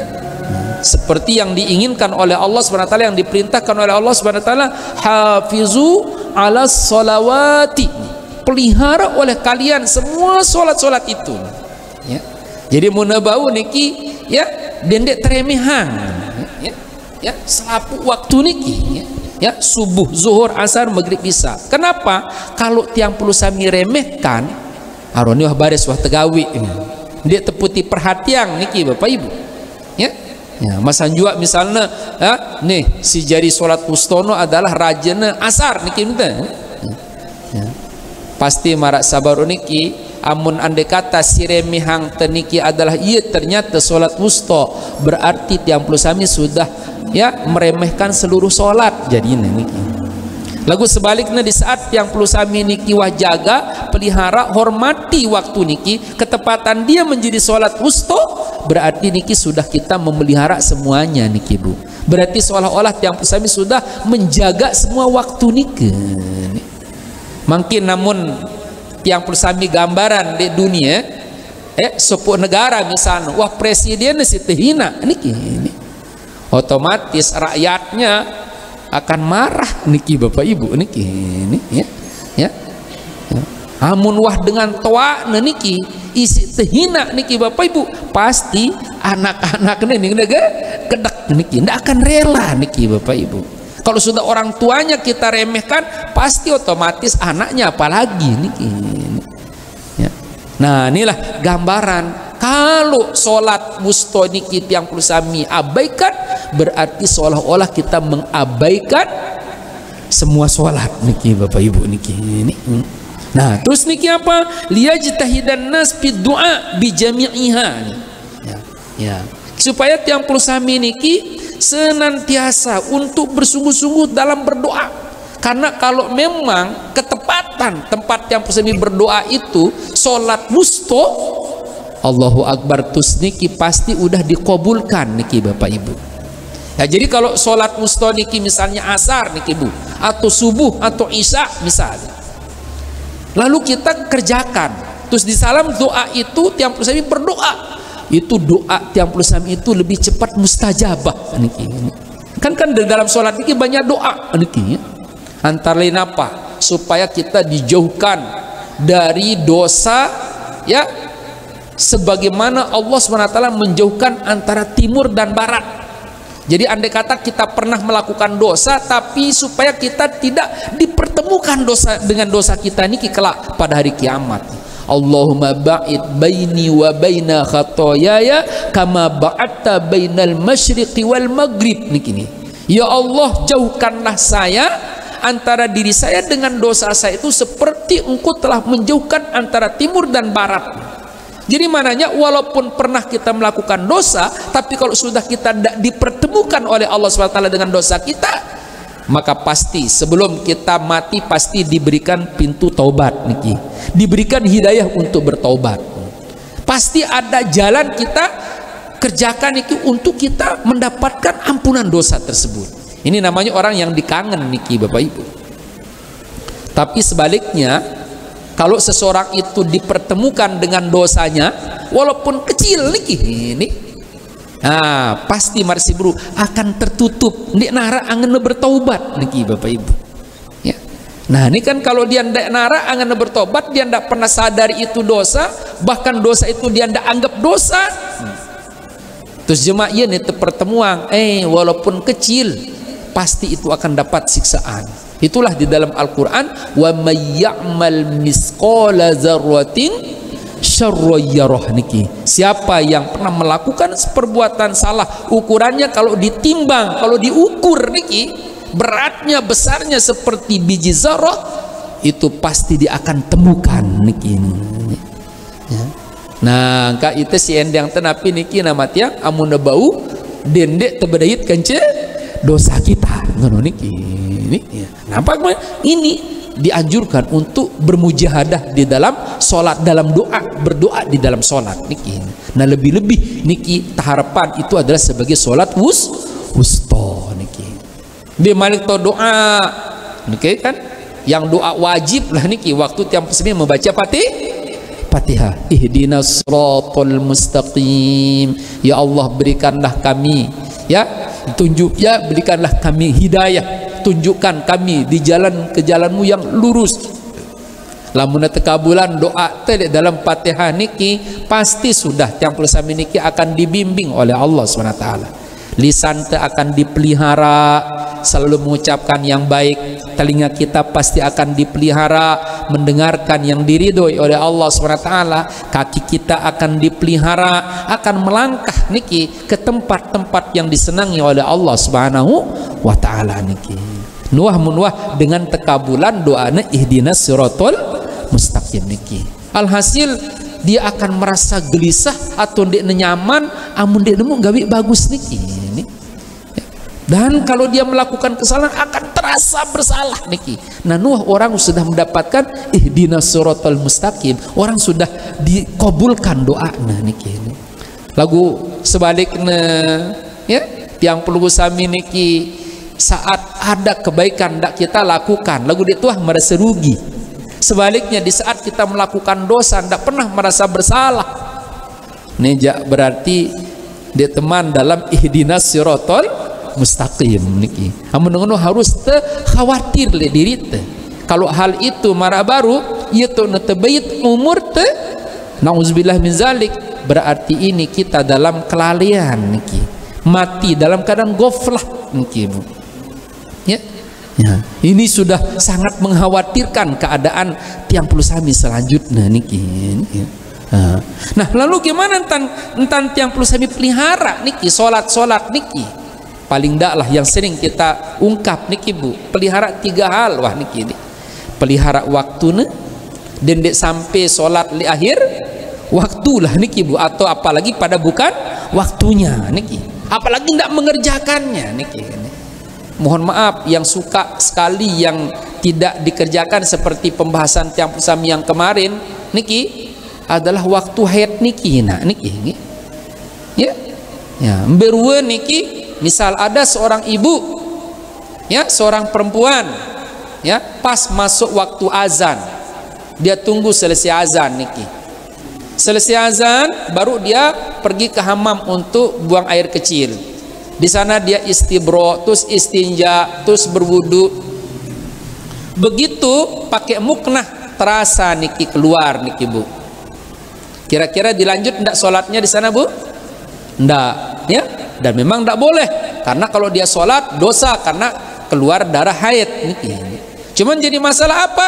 Seperti yang diinginkan oleh Allah Subhanahu wa taala, yang diperintahkan oleh Allah Subhanahu wa taala, hafizu ala sholawati, pelihara oleh kalian semua sholat-sholat itu ya. Jadi munabau niki ya dendek teremehang ya selapu waktu niki ya subuh, zuhur, asar, maghrib, isya. Kenapa? Kalau tiang perlu sami remehkan aroni wah baris wah tegawi dia teputi perhatian niki Bapak Ibu ya. Ya, masan juga misalnya ya, nih si jari sholat wustono adalah rajana asar niki ya. Pasti marak sabar niki amun andai kata si remihang teniki adalah iya ternyata sholat wusta, berarti tiang puluh sami sudah ya meremehkan seluruh sholat. Jadi niki lagu sebaliknya di saat tiang puluh sami niki wah jaga, pelihara, hormati waktu niki, ketepatan dia menjadi sholat wusta, berarti niki sudah kita memelihara semuanya niki Bu. Berarti seolah-olah tiang puluh sami sudah menjaga semua waktu niki. Mungkin namun tiang persami gambaran di dunia sepuh negara misalnya wah presiden si tehina niki otomatis rakyatnya akan marah niki Bapak Ibu niki ya. Amun wah dengan toa niki isi tehina niki Bapak Ibu, pasti anak-anak niki kedek niki ndak akan rela niki Bapak Ibu. Kalau sudah orang tuanya kita remehkan, pasti otomatis anaknya apalagi niki ya. Nah inilah gambaran kalau sholat wusta niki tiang puluh sami abaikan, berarti seolah-olah kita mengabaikan semua sholat niki Bapak Ibu niki. Nah terus niki apa? Liyajtahidan nas fi du'a bi jami'iha ya. Supaya tiang puluh sami niki senantiasa untuk bersungguh-sungguh dalam berdoa. Karena kalau memang ketepatan tempat yang persemi berdoa itu sholat wusta, Allahu Akbar tus niki pasti udah dikabulkan niki Bapak Ibu ya. Jadi kalau sholat wusta niki misalnya asar niki Bu, atau subuh atau isya misalnya, lalu kita kerjakan terus di salam doa itu tiang persemi berdoa, itu doa tiang puluh sami itu lebih cepat mustajabah niki. Kan di dalam sholat niki banyak doa niki ya. Antara lain apa? Supaya kita dijauhkan dari dosa ya, sebagaimana Allah SWT menjauhkan antara timur dan barat. Jadi andai kata kita pernah melakukan dosa, tapi supaya kita tidak dipertemukan dosa dengan dosa kita niki kelak pada hari kiamat. Allahumma ba'id baini wa baina khatoyaya kama ba'atta bainal masyriqi wal maghrib niki. Ya Allah, jauhkanlah saya antara diri saya dengan dosa saya itu seperti engkau telah menjauhkan antara timur dan barat. Jadi mananya walaupun pernah kita melakukan dosa, tapi kalau sudah kita tidak dipertemukan oleh Allah SWT dengan dosa kita, maka pasti sebelum kita mati pasti diberikan pintu taubat niki, diberikan hidayah untuk bertaubat. Pasti ada jalan kita kerjakan itu untuk kita mendapatkan ampunan dosa tersebut. Ini namanya orang yang dikangen niki Bapak Ibu. Tapi sebaliknya, kalau seseorang itu dipertemukan dengan dosanya walaupun kecil niki ini, pasti marsi bro akan tertutup ndik nara angen bertaubat niki Bapak Ibu. Ya. Nah, ini kan kalau dia ndak nara angen bertobat, dia ndak pernah sadari itu dosa, bahkan dosa itu dia ndak anggap dosa. Terus jemaah ini pertemuan walaupun kecil pasti itu akan dapat siksaan. Itulah di dalam Al-Qur'an, wa may ya'mal misqala dzarratin syarran yarah niki. Siapa yang pernah melakukan perbuatan salah, ukurannya kalau ditimbang, kalau diukur niki, beratnya besarnya seperti biji zarah, itu pasti dia akan temukan niki. Ya. Nah, ka itu si endang tenapi niki nama tiang amun bau dendek tebedait kance dosa kita ngono niki. Nampak ini dianjurkan untuk bermujahadah di dalam sholat, dalam doa, berdoa di dalam sholat niki. Nah, lebih-lebih niki harapan itu adalah sebagai sholat wusto niki. Di malik to doa niki kan yang doa wajib lah niki waktu tiap muslim membaca Fatihah. Ihdinas siratal mustaqim. Ya Allah, berikanlah kami berikanlah kami hidayah, tunjukkan kami di jalan ke jalanmu yang lurus. Lamun tekabulan doa teh dalam Fatihah niki pasti sudah tiang sami niki akan dibimbing oleh Allah SWT. Lisan teh akan dipelihara selalu mengucapkan yang baik, telinga kita pasti akan dipelihara mendengarkan yang diridhoi oleh Allah SWT, kaki kita akan dipelihara akan melangkah niki ke tempat-tempat yang disenangi oleh Allah Subhanahu wa taala niki. Nuah dengan tekabulan doanya ihdinas siratal mustaqim niki. Alhasil dia akan merasa gelisah atau ndek nyaman amun ndek nemu gawe bagus niki. Dan kalau dia melakukan kesalahan akan terasa bersalah niki. Nah, Nuh orang sudah mendapatkan ihdinas siratal mustaqim, orang sudah dikabulkan doanya niki. Lagu sebaliknya ya, yang perlu sami niki saat ada kebaikan ndak kita lakukan, lagu dia tuh merasa rugi. Sebaliknya di saat kita melakukan dosa ndak pernah merasa bersalah. Nejak berarti dia teman dalam ihdinas siratal mustaqim niki. Amun ngono harus khawatir le diri teh. Kalau hal itu marah baru ieu netebait umur teh nauzubillah min zalik, berarti ini kita dalam kelalaian niki. Mati dalam keadaan ghaflah niki, Bu. Ya. Ya, ini sudah sangat mengkhawatirkan keadaan tiang pelusami selanjutnya niki. Nah, lalu gimana entan tiang pelusami pelihara niki salat niki? Paling ndak lah yang sering kita ungkap niki, Bu, pelihara 3 hal wah niki. Pelihara waktuna dan dek sampai salat li akhir waktu lah niki, Bu, atau apalagi pada bukan waktunya niki. Apalagi ndak mengerjakannya niki. Mohon maaf yang suka sekali yang tidak dikerjakan seperti pembahasan tiang pusami yang kemarin niki adalah waktu haid niki. Nah niki ya berua niki. Misal ada seorang ibu ya, seorang perempuan ya, pas masuk waktu azan dia tunggu selesai azan niki. Selesai azan baru dia pergi ke hammam untuk buang air kecil. Di sana dia istibro, terus istinja, terus berwudu. Begitu pakai muknah terasa niki keluar niki, Bu. Kira-kira dilanjut ndak sholatnya di sana, Bu? Ndak, ya. Dan memang ndak boleh karena kalau dia sholat dosa karena keluar darah haid niki. Cuman jadi masalah apa?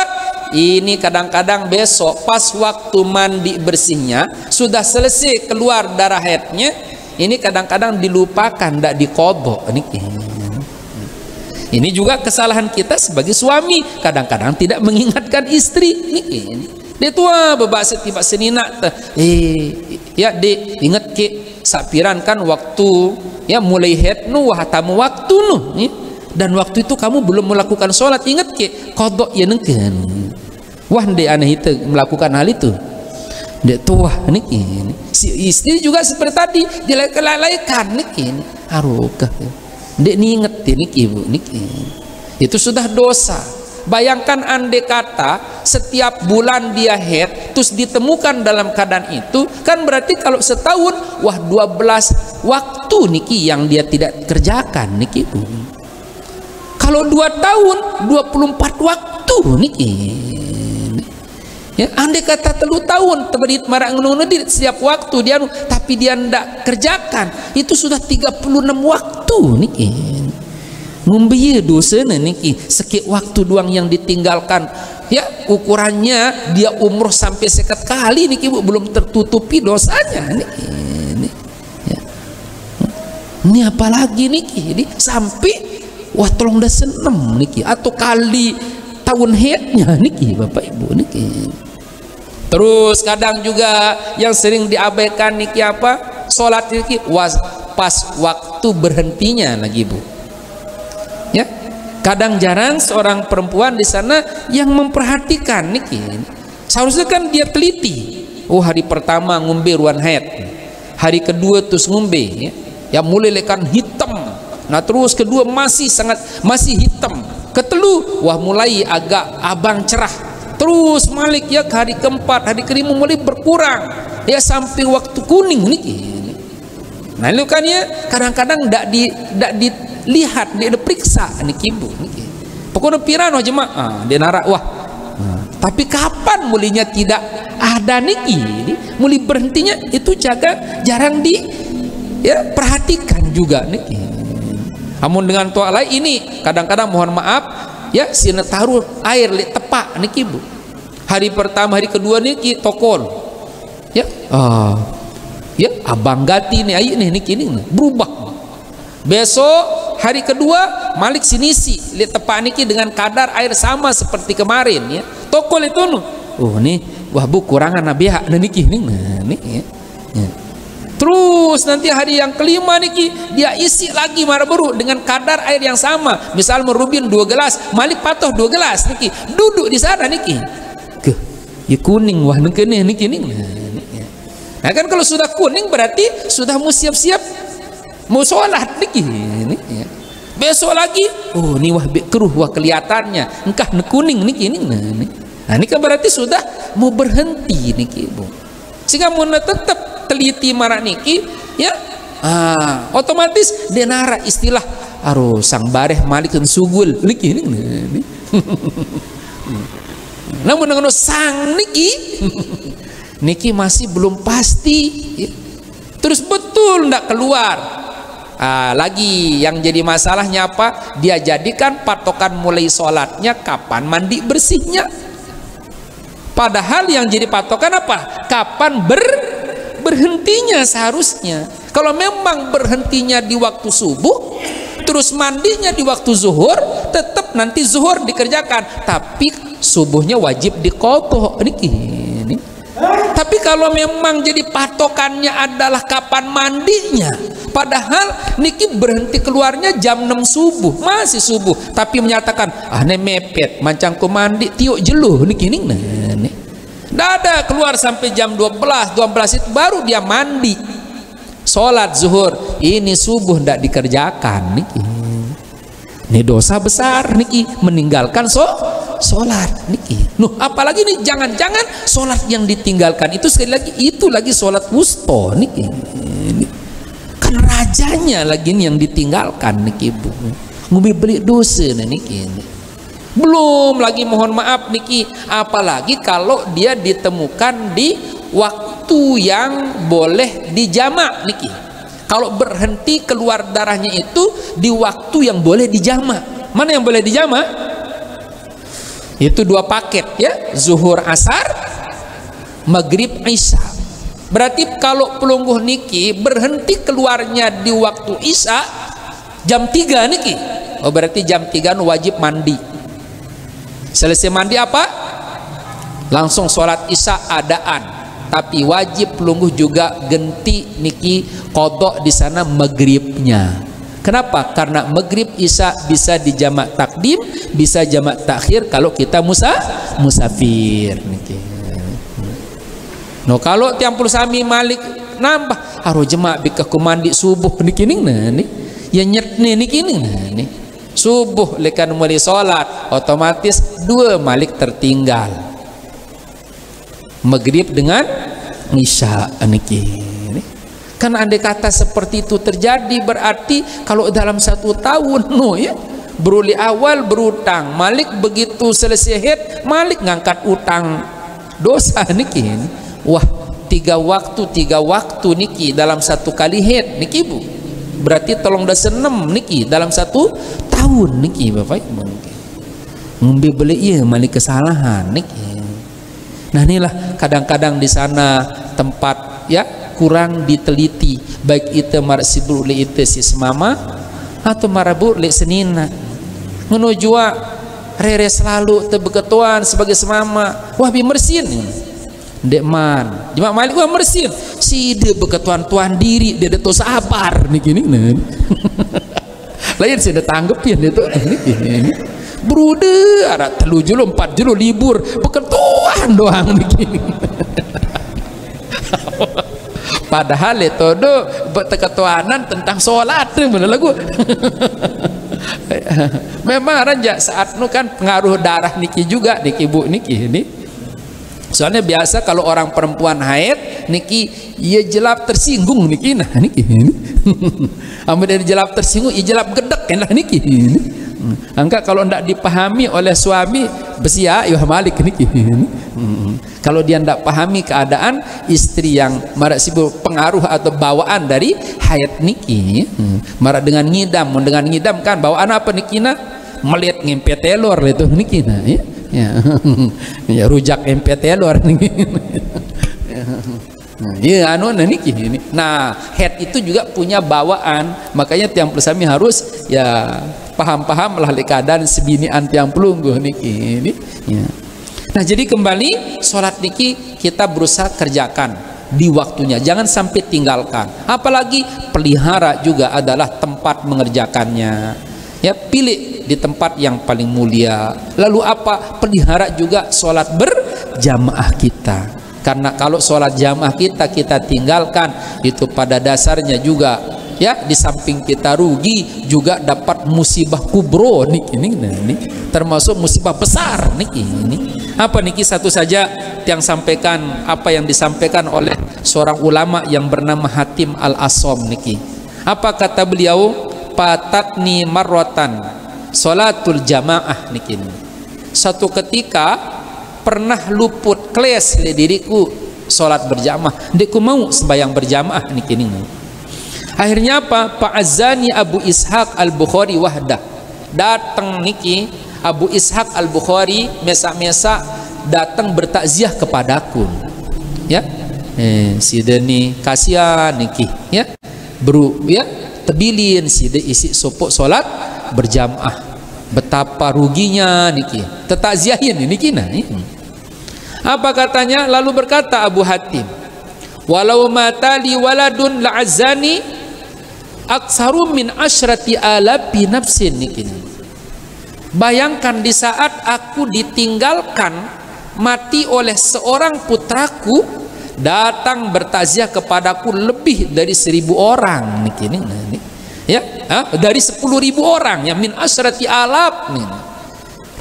Ini kadang-kadang besok pas waktu mandi bersihnya sudah selesai keluar darah haidnya. Ini kadang-kadang dilupakan, tidak dikodok. Ini juga kesalahan kita sebagai suami, kadang-kadang tidak mengingatkan istri. Dia tua bebak setiap senina ya de ingat ke sapiran kan waktu ya mulai head nu wahatamu waktu nu dan waktu itu kamu belum melakukan sholat, ingat ke kodok ya nengken wah de aneh itu melakukan hal itu. Dek tua niki, si istri juga seperti tadi dilelaikan niki, arukah dek ninget niki ibu niki, itu sudah dosa. Bayangkan andai kata setiap bulan dia haid terus ditemukan dalam keadaan itu, kan berarti kalau setahun wah 12 waktu niki yang dia tidak kerjakan niki ibu. Kalau 2 tahun 24 waktu niki. Ya, andai kata 3 tahun terbit marak ngunudit setiap waktu dia, tapi dia ndak kerjakan, itu sudah 36 waktu niki. Ngumbiye dosa niki sekit waktu doang yang ditinggalkan. Ya, ukurannya dia umroh sampai 1 kali niki belum tertutupi dosanya niki. Ya. Ini apalagi niki, ini sampai wah tolong dah seneng niki atau kali tahun haidnya niki Bapak Ibu niki. Terus kadang juga yang sering diabaikan niki apa? Salat niki pas waktu berhentinya lagi Bu. Ya. Kadang jarang seorang perempuan di sana yang memperhatikan niki. Seharusnya kan dia teliti. Oh, hari pertama ngombe ruan haid. Hari kedua terus ngombe ya mulai lekan hitam. Nah, terus kedua masih hitam. Ketelu wah mulai agak abang cerah. Terus malik ya ke hari keempat, hari kelima mulai berkurang ya sampai waktu kuning niki. Nah, itu kan ya kadang-kadang ndak dilihat, ndak diperiksa niki Bu niki. Pokoknya pirano jemaah dia narak wah. Tapi kapan mulinya tidak ada niki? Mulai berhentinya itu jarang perhatikan juga niki. Namun dengan tua lain ini kadang-kadang mohon maaf ya sina taruh air li tepak niki Bu. Hari pertama hari kedua niki tokol ya ya abang gati nih ayo nih niki ini berubah. Besok hari kedua malik sinisi li tepak niki dengan kadar air sama seperti kemarin ya. Tokol itu nih wah Bu kurangan nabiha niki nih ya. Terus nanti hari yang kelima niki dia isi lagi marabaru dengan kadar air yang sama. Misal merubin 2 gelas, malik patoh 2 gelas niki. Duduk di sana niki. Ya kuning wah niki. Nah kan kalau sudah kuning berarti sudah mau siap-siap mau sholat niki. Besok lagi, oh ini wah keruh wah kelihatannya. Engkah kuning niki. Nah ini kan berarti sudah mau berhenti niki Bu. Sehingga mau tetap teliti marak niki ya otomatis denara istilah sang bareh malik sugul niki namun dengan sang niki niki masih belum pasti ya. Terus betul ndak keluar lagi yang jadi masalahnya apa? Dia jadikan patokan mulai sholatnya kapan mandi bersihnya, padahal yang jadi patokan apa? Kapan berhentinya seharusnya. Kalau memang berhentinya di waktu subuh terus mandinya di waktu zuhur, tetap nanti zuhur dikerjakan, tapi subuhnya wajib diqadha niki. Tapi kalau memang jadi patokannya adalah kapan mandinya, padahal niki berhenti keluarnya jam 6 subuh, masih subuh, tapi menyatakan ne mepet mancangku mandi tiuk jeluh niki nih. Dada keluar sampai jam 12 itu baru dia mandi sholat zuhur, ini subuh ndak dikerjakan niki. Ini dosa besar niki meninggalkan sholat niki. Apalagi nih jangan-jangan sholat yang ditinggalkan itu sekali lagi itu lagi sholat wusta niki. Kan rajanya lagi nih yang ditinggalkan niki Bu. Ngubi beli dosa niki. Belum lagi mohon maaf niki, apalagi kalau dia ditemukan di waktu yang boleh dijamak niki. Kalau berhenti keluar darahnya itu di waktu yang boleh dijamak. Mana yang boleh dijamak? Itu 2 paket ya, zuhur asar, maghrib isya. Berarti kalau pelungguh niki berhenti keluarnya di waktu isya jam 3 niki, oh berarti jam 3 wajib mandi. Selesai mandi apa? Langsung sholat isya adaan. Tapi wajib pelungguh juga genti niki kodok di sana maghribnya. Kenapa? Karena maghrib isya bisa dijamak takdim, bisa jamak takhir kalau kita musafir niki. No kalau tiang puluh sami malik nambah harus jemaah bika kumandi subuh niki nih ya nyet nih niki nih subuh lekan mulai sholat otomatis 2 malik tertinggal maghrib dengan isya niki. Kan andai kata seperti itu terjadi berarti kalau dalam 1 tahun ya beruli awal berutang malik begitu selesai haid malik ngangkat utang dosa niki. Wah 3 waktu niki dalam 1 kali haid niki Bu berarti tolong dah 6 niki dalam 1 tahun niki Bapak Ibu ngombe beli iya malik kesalahan niki. Nah inilah kadang-kadang di sana tempat ya kurang diteliti baik itu marasibur li itu si semama atau marabur li senina menuju rere selalu tebeketuan sebagai semama wah bimersin dek man jemaah malik wah mersin si dia beketuan tuan diri dia tu sabar nih gini nih lain sih dia tanggepin dia tuh ini brude ada 3 julu 4 julu libur beketuan doang nih gini padahal itu do berketuanan tentang sholat bener lagu memang raja saat nu kan pengaruh darah niki juga niki Bu niki ini soalnya biasa kalau orang perempuan haid niki ia jelap tersinggung niki nah niki ini amun dari jelap tersinggung ia jelap gedek lah niki ini angka kalau tidak dipahami oleh suami besia ya malik niki ini kalau dia tidak pahami keadaan istri yang marak sibuk pengaruh atau bawaan dari haid niki marak dengan ngidam kan bawaan apa niki nah melihat ngempet telur itu niki nah ya rujak ngempet telur niki ya anu niki ini nah haid itu juga punya bawaan makanya tiang persami harus ya paham-paham lah keadaan sebinian tiang pelungguh niki ini ya. Nah jadi kembali sholat niki kita berusaha kerjakan di waktunya jangan sampai tinggalkan apalagi pelihara juga adalah tempat mengerjakannya ya pilih di tempat yang paling mulia lalu apa pelihara juga sholat berjamaah kita karena kalau sholat jamaah kita tinggalkan itu pada dasarnya juga ya di samping kita rugi juga dapat musibah kubro niki ini termasuk musibah besar niki ini apa niki satu saja yang sampaikan apa yang disampaikan oleh seorang ulama yang bernama Hatim Al-Asom niki apa kata beliau patatni marrotan sholatul jamaah niki satu ketika pernah luput kles di diriku sholat berjamaah deku mau sembahyang berjamaah niki akhirnya apa Pak Azani Abu Ishaq Al-Bukhari wahdah datang niki Abu Ishaq Al-Bukhari mesa-mesa datang bertakziah kepadaku ya si Deni kasihan niki ya bro ya tebilin si de isi sopok salat berjamaah betapa ruginya niki tetakziahin niki nah apa katanya lalu berkata Abu Hatim walau matali waladun la'azani aksarum min asyrati alapi nafsin niki bayangkan di saat aku ditinggalkan mati oleh seorang putraku datang bertakziah kepadaku lebih dari 1000 orang niki ya dari 10.000 orang yang min asyrati alap nih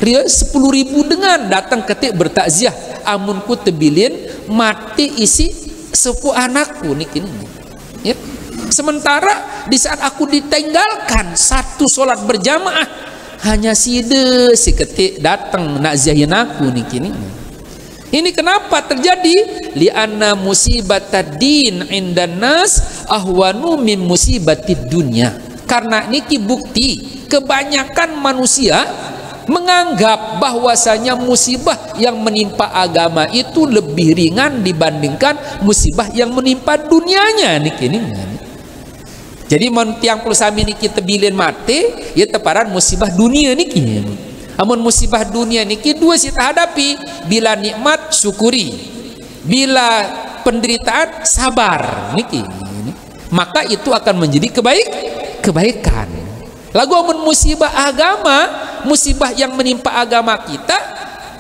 10.000 dengan datang ketik bertakziah amunku tebilin mati isi sepupu anakku niki ya sementara di saat aku ditinggalkan satu sholat berjamaah hanya si ketik datang nak ziahin aku niki ini kenapa terjadi li'anna musibatad din indan nas ahwanu min musibatid dunya karena niki bukti kebanyakan manusia menganggap bahwasanya musibah yang menimpa agama itu lebih ringan dibandingkan musibah yang menimpa dunianya niki jadi tiang puluh sami niki tebilin mati ya teparan musibah dunia niki amun musibah dunia niki dua kita hadapi bila nikmat syukuri bila penderitaan sabar niki maka itu akan menjadi kebaikan lagu amun musibah agama musibah yang menimpa agama kita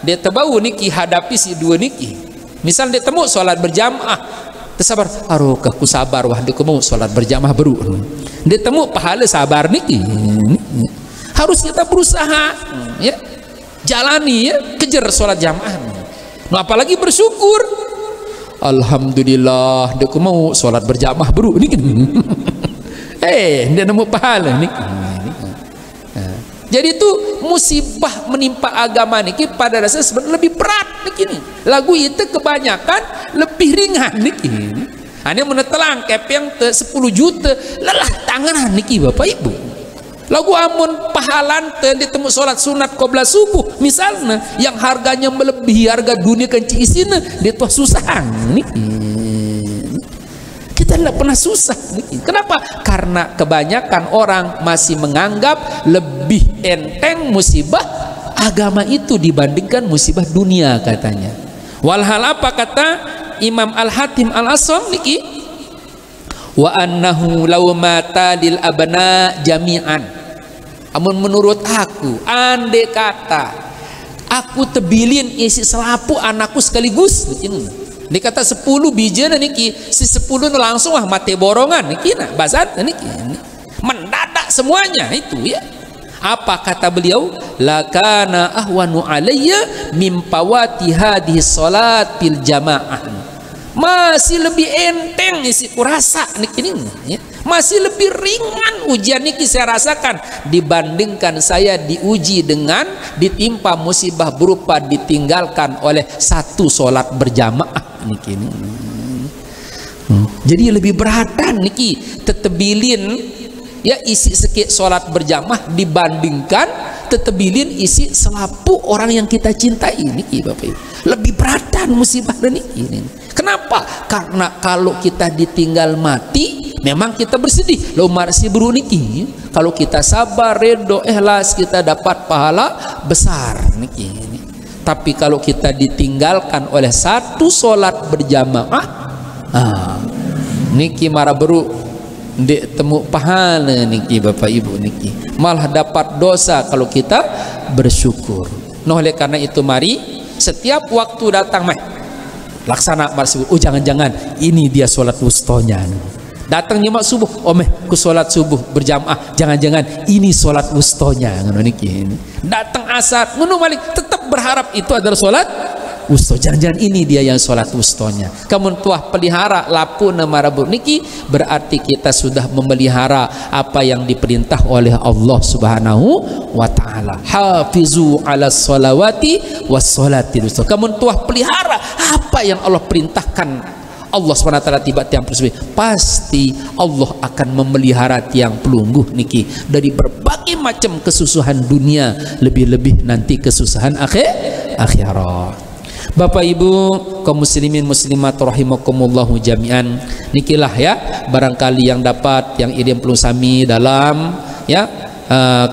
dia tebau niki hadapi si dua niki Misal dia temu sholat berjamaah, tersabar, arokah ku sabar wah dia mau sholat berjamaah baru. Dia temu pahala sabar niki. Harus kita berusaha, ya, jalani, ya, kejar sholat jamaah. Nah, apalagi bersyukur. Alhamdulillah, dia mau sholat berjamaah baru niki. Dia nemu pahala niki. Jadi itu musibah menimpa agama niki pada dasarnya sebenarnya lebih berat niki. Lagu itu kebanyakan lebih ringan niki. Ini menetelang kepeng 10 juta lelah tangan niki Bapak Ibu. Lagu amun pahalan ditemu sholat sunat qobla subuh misalnya yang harganya melebihi harga dunia kenci isina dia tuh susah niki. Kita tidak pernah susah. Kenapa? Karena kebanyakan orang masih menganggap lebih enteng musibah agama itu dibandingkan musibah dunia katanya. Walhal apa kata Imam Al-Hatim Al-Asam niki? Wa annahu law mata lil abna jami'an. Amun menurut aku, andai kata aku tebilin isi selapu anakku sekaligus, ini kata 10 bijana niki, si 10 langsung mati borongan niki nah bazat niki mendadak semuanya itu ya. Apa kata beliau? Lakana ahwanu alayya mim pawati hadhihi salat bil jamaah. Masih lebih enteng isi kurasa niki ya. Masih lebih ringan ujian niki saya rasakan dibandingkan saya diuji dengan ditimpa musibah berupa ditinggalkan oleh satu sholat berjamaah niki. Jadi lebih beratan niki tetebilin ya isi sekit sholat berjamaah dibandingkan tetebilin isi selapu orang yang kita cintai niki Bapak Ibu. Lebih beratan musibah niki. Kenapa? Karena kalau kita ditinggal mati memang kita bersedih lo masih beruniki. Kalau kita sabar redo ikhlas kita dapat pahala besar niki. Tapi kalau kita ditinggalkan oleh satu sholat berjamaah niki mara beru ndek temu pahala niki Bapak Ibu niki. Malah dapat dosa kalau kita bersyukur. Nah oleh karena itu mari setiap waktu datang laksana subuh. Oh jangan-jangan ini dia sholat wustonya. Datang nyemak subuh, ku sholat subuh berjamaah. Jangan-jangan ini sholat wustonya. Datang asar, malik tetap berharap itu adalah sholat wusto. Jangan-jangan ini dia yang sholat wustonya. Kamu tuah pelihara lapu namarabu niki berarti kita sudah memelihara apa yang diperintah oleh Allah Subhanahu wa taala. Hafizu ala sholawati was sholati wusta. Kamu tuah pelihara apa yang Allah perintahkan Allah SWT tiba tiang tersebut, pasti Allah akan memelihara tiang pelungguh niki dari berbagai macam kesusahan dunia, lebih-lebih nanti kesusahan akhirat. Bapak Ibu kaum muslimin muslimat rahimakumullahu jami'an, nikilah ya barangkali yang dapat yang idem perlu sami dalam ya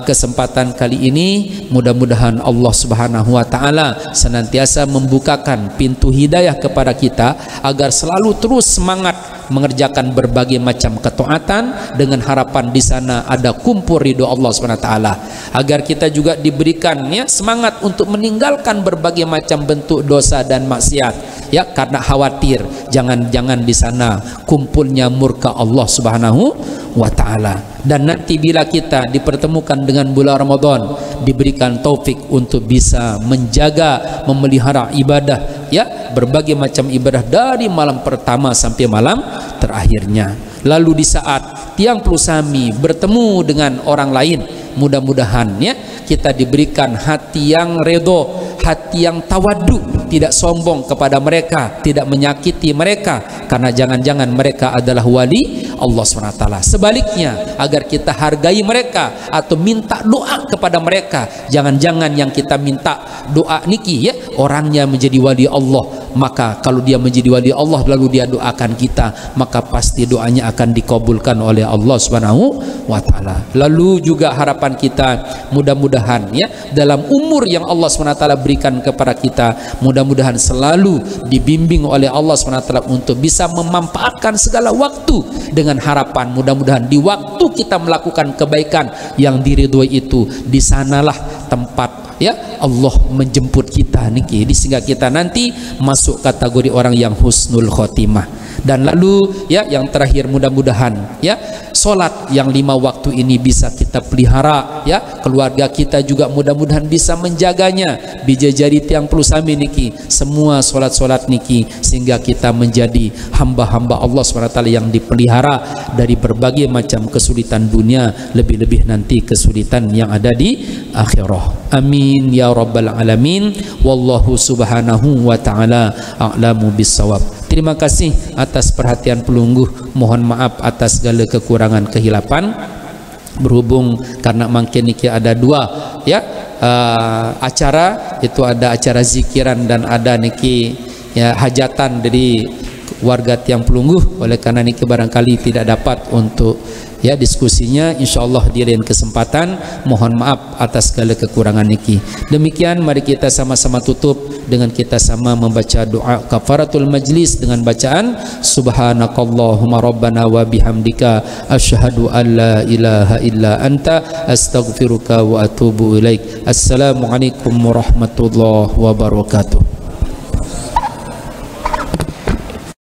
kesempatan kali ini. Mudah-mudahan Allah Subhanahu wa taala senantiasa membukakan pintu hidayah kepada kita agar selalu terus semangat mengerjakan berbagai macam ketaatan dengan harapan di sana ada kumpul ridho Allah Subhanahu wa taala, agar kita juga diberikan ya semangat untuk meninggalkan berbagai macam bentuk dosa dan maksiat ya, karena khawatir jangan-jangan di sana kumpulnya murka Allah Subhanahu wa taala. Dan nanti bila kita dipertemukan dengan bulan Ramadan diberikan taufik untuk bisa menjaga memelihara ibadah ya, berbagai macam ibadah dari malam pertama sampai malam terakhirnya. Lalu di saat tiang pelusami bertemu dengan orang lain, mudah-mudahan ya kita diberikan hati yang redho, hati yang tawadu, tidak sombong kepada mereka, tidak menyakiti mereka, karena jangan-jangan mereka adalah wali Allah SWT. Sebaliknya agar kita hargai mereka atau minta doa kepada mereka, jangan-jangan yang kita minta doa niki ya orangnya menjadi wali Allah, maka kalau dia menjadi wali Allah lalu dia doakan kita, maka pasti doanya akan dikabulkan oleh Allah Subhanahu wa taala. Lalu juga harapan kita mudah-mudahan ya dalam umur yang Allah SWT berikan kepada kita, mudah-mudahan selalu dibimbing oleh Allah SWT untuk bisa memanfaatkan segala waktu dengan harapan mudah-mudahan di waktu kita melakukan kebaikan yang diridhoi itu, di sanalah tempat ya Allah menjemput kita niki, sehingga kita nanti masuk kategori orang yang husnul khotimah. Dan lalu ya yang terakhir, mudah-mudahan ya solat yang 5 waktu ini bisa kita pelihara, ya keluarga kita juga mudah-mudahan bisa menjaganya, bijajari tiang puluh sami niki semua solat-solat niki, sehingga kita menjadi hamba-hamba Allah SWT yang dipelihara dari berbagai macam kesulitan dunia, lebih-lebih nanti kesulitan yang ada di akhirah. Amin ya rabbal alamin. Wallahu subhanahu wa ta'ala a'lamu bissawab. Terima kasih atas perhatian pelungguh. Mohon maaf atas segala kekurangan kehilapan. Berhubung karena mungkin niki ada 2 ya acara, itu ada acara zikiran dan ada niki ya hajatan dari warga tiang pelungguh. Oleh karena niki barangkali tidak dapat untuk ya diskusinya, insyaallah di lain kesempatan. Mohon maaf atas segala kekurangan niki. Demikian mari kita sama-sama tutup dengan kita sama membaca doa kafaratul majlis dengan bacaan subhanakallahumma rabbana wa bihamdika asyhadu an la ilaha illa anta astaghfiruka wa atubu ilaik. Assalamualaikum warahmatullahi wabarakatuh.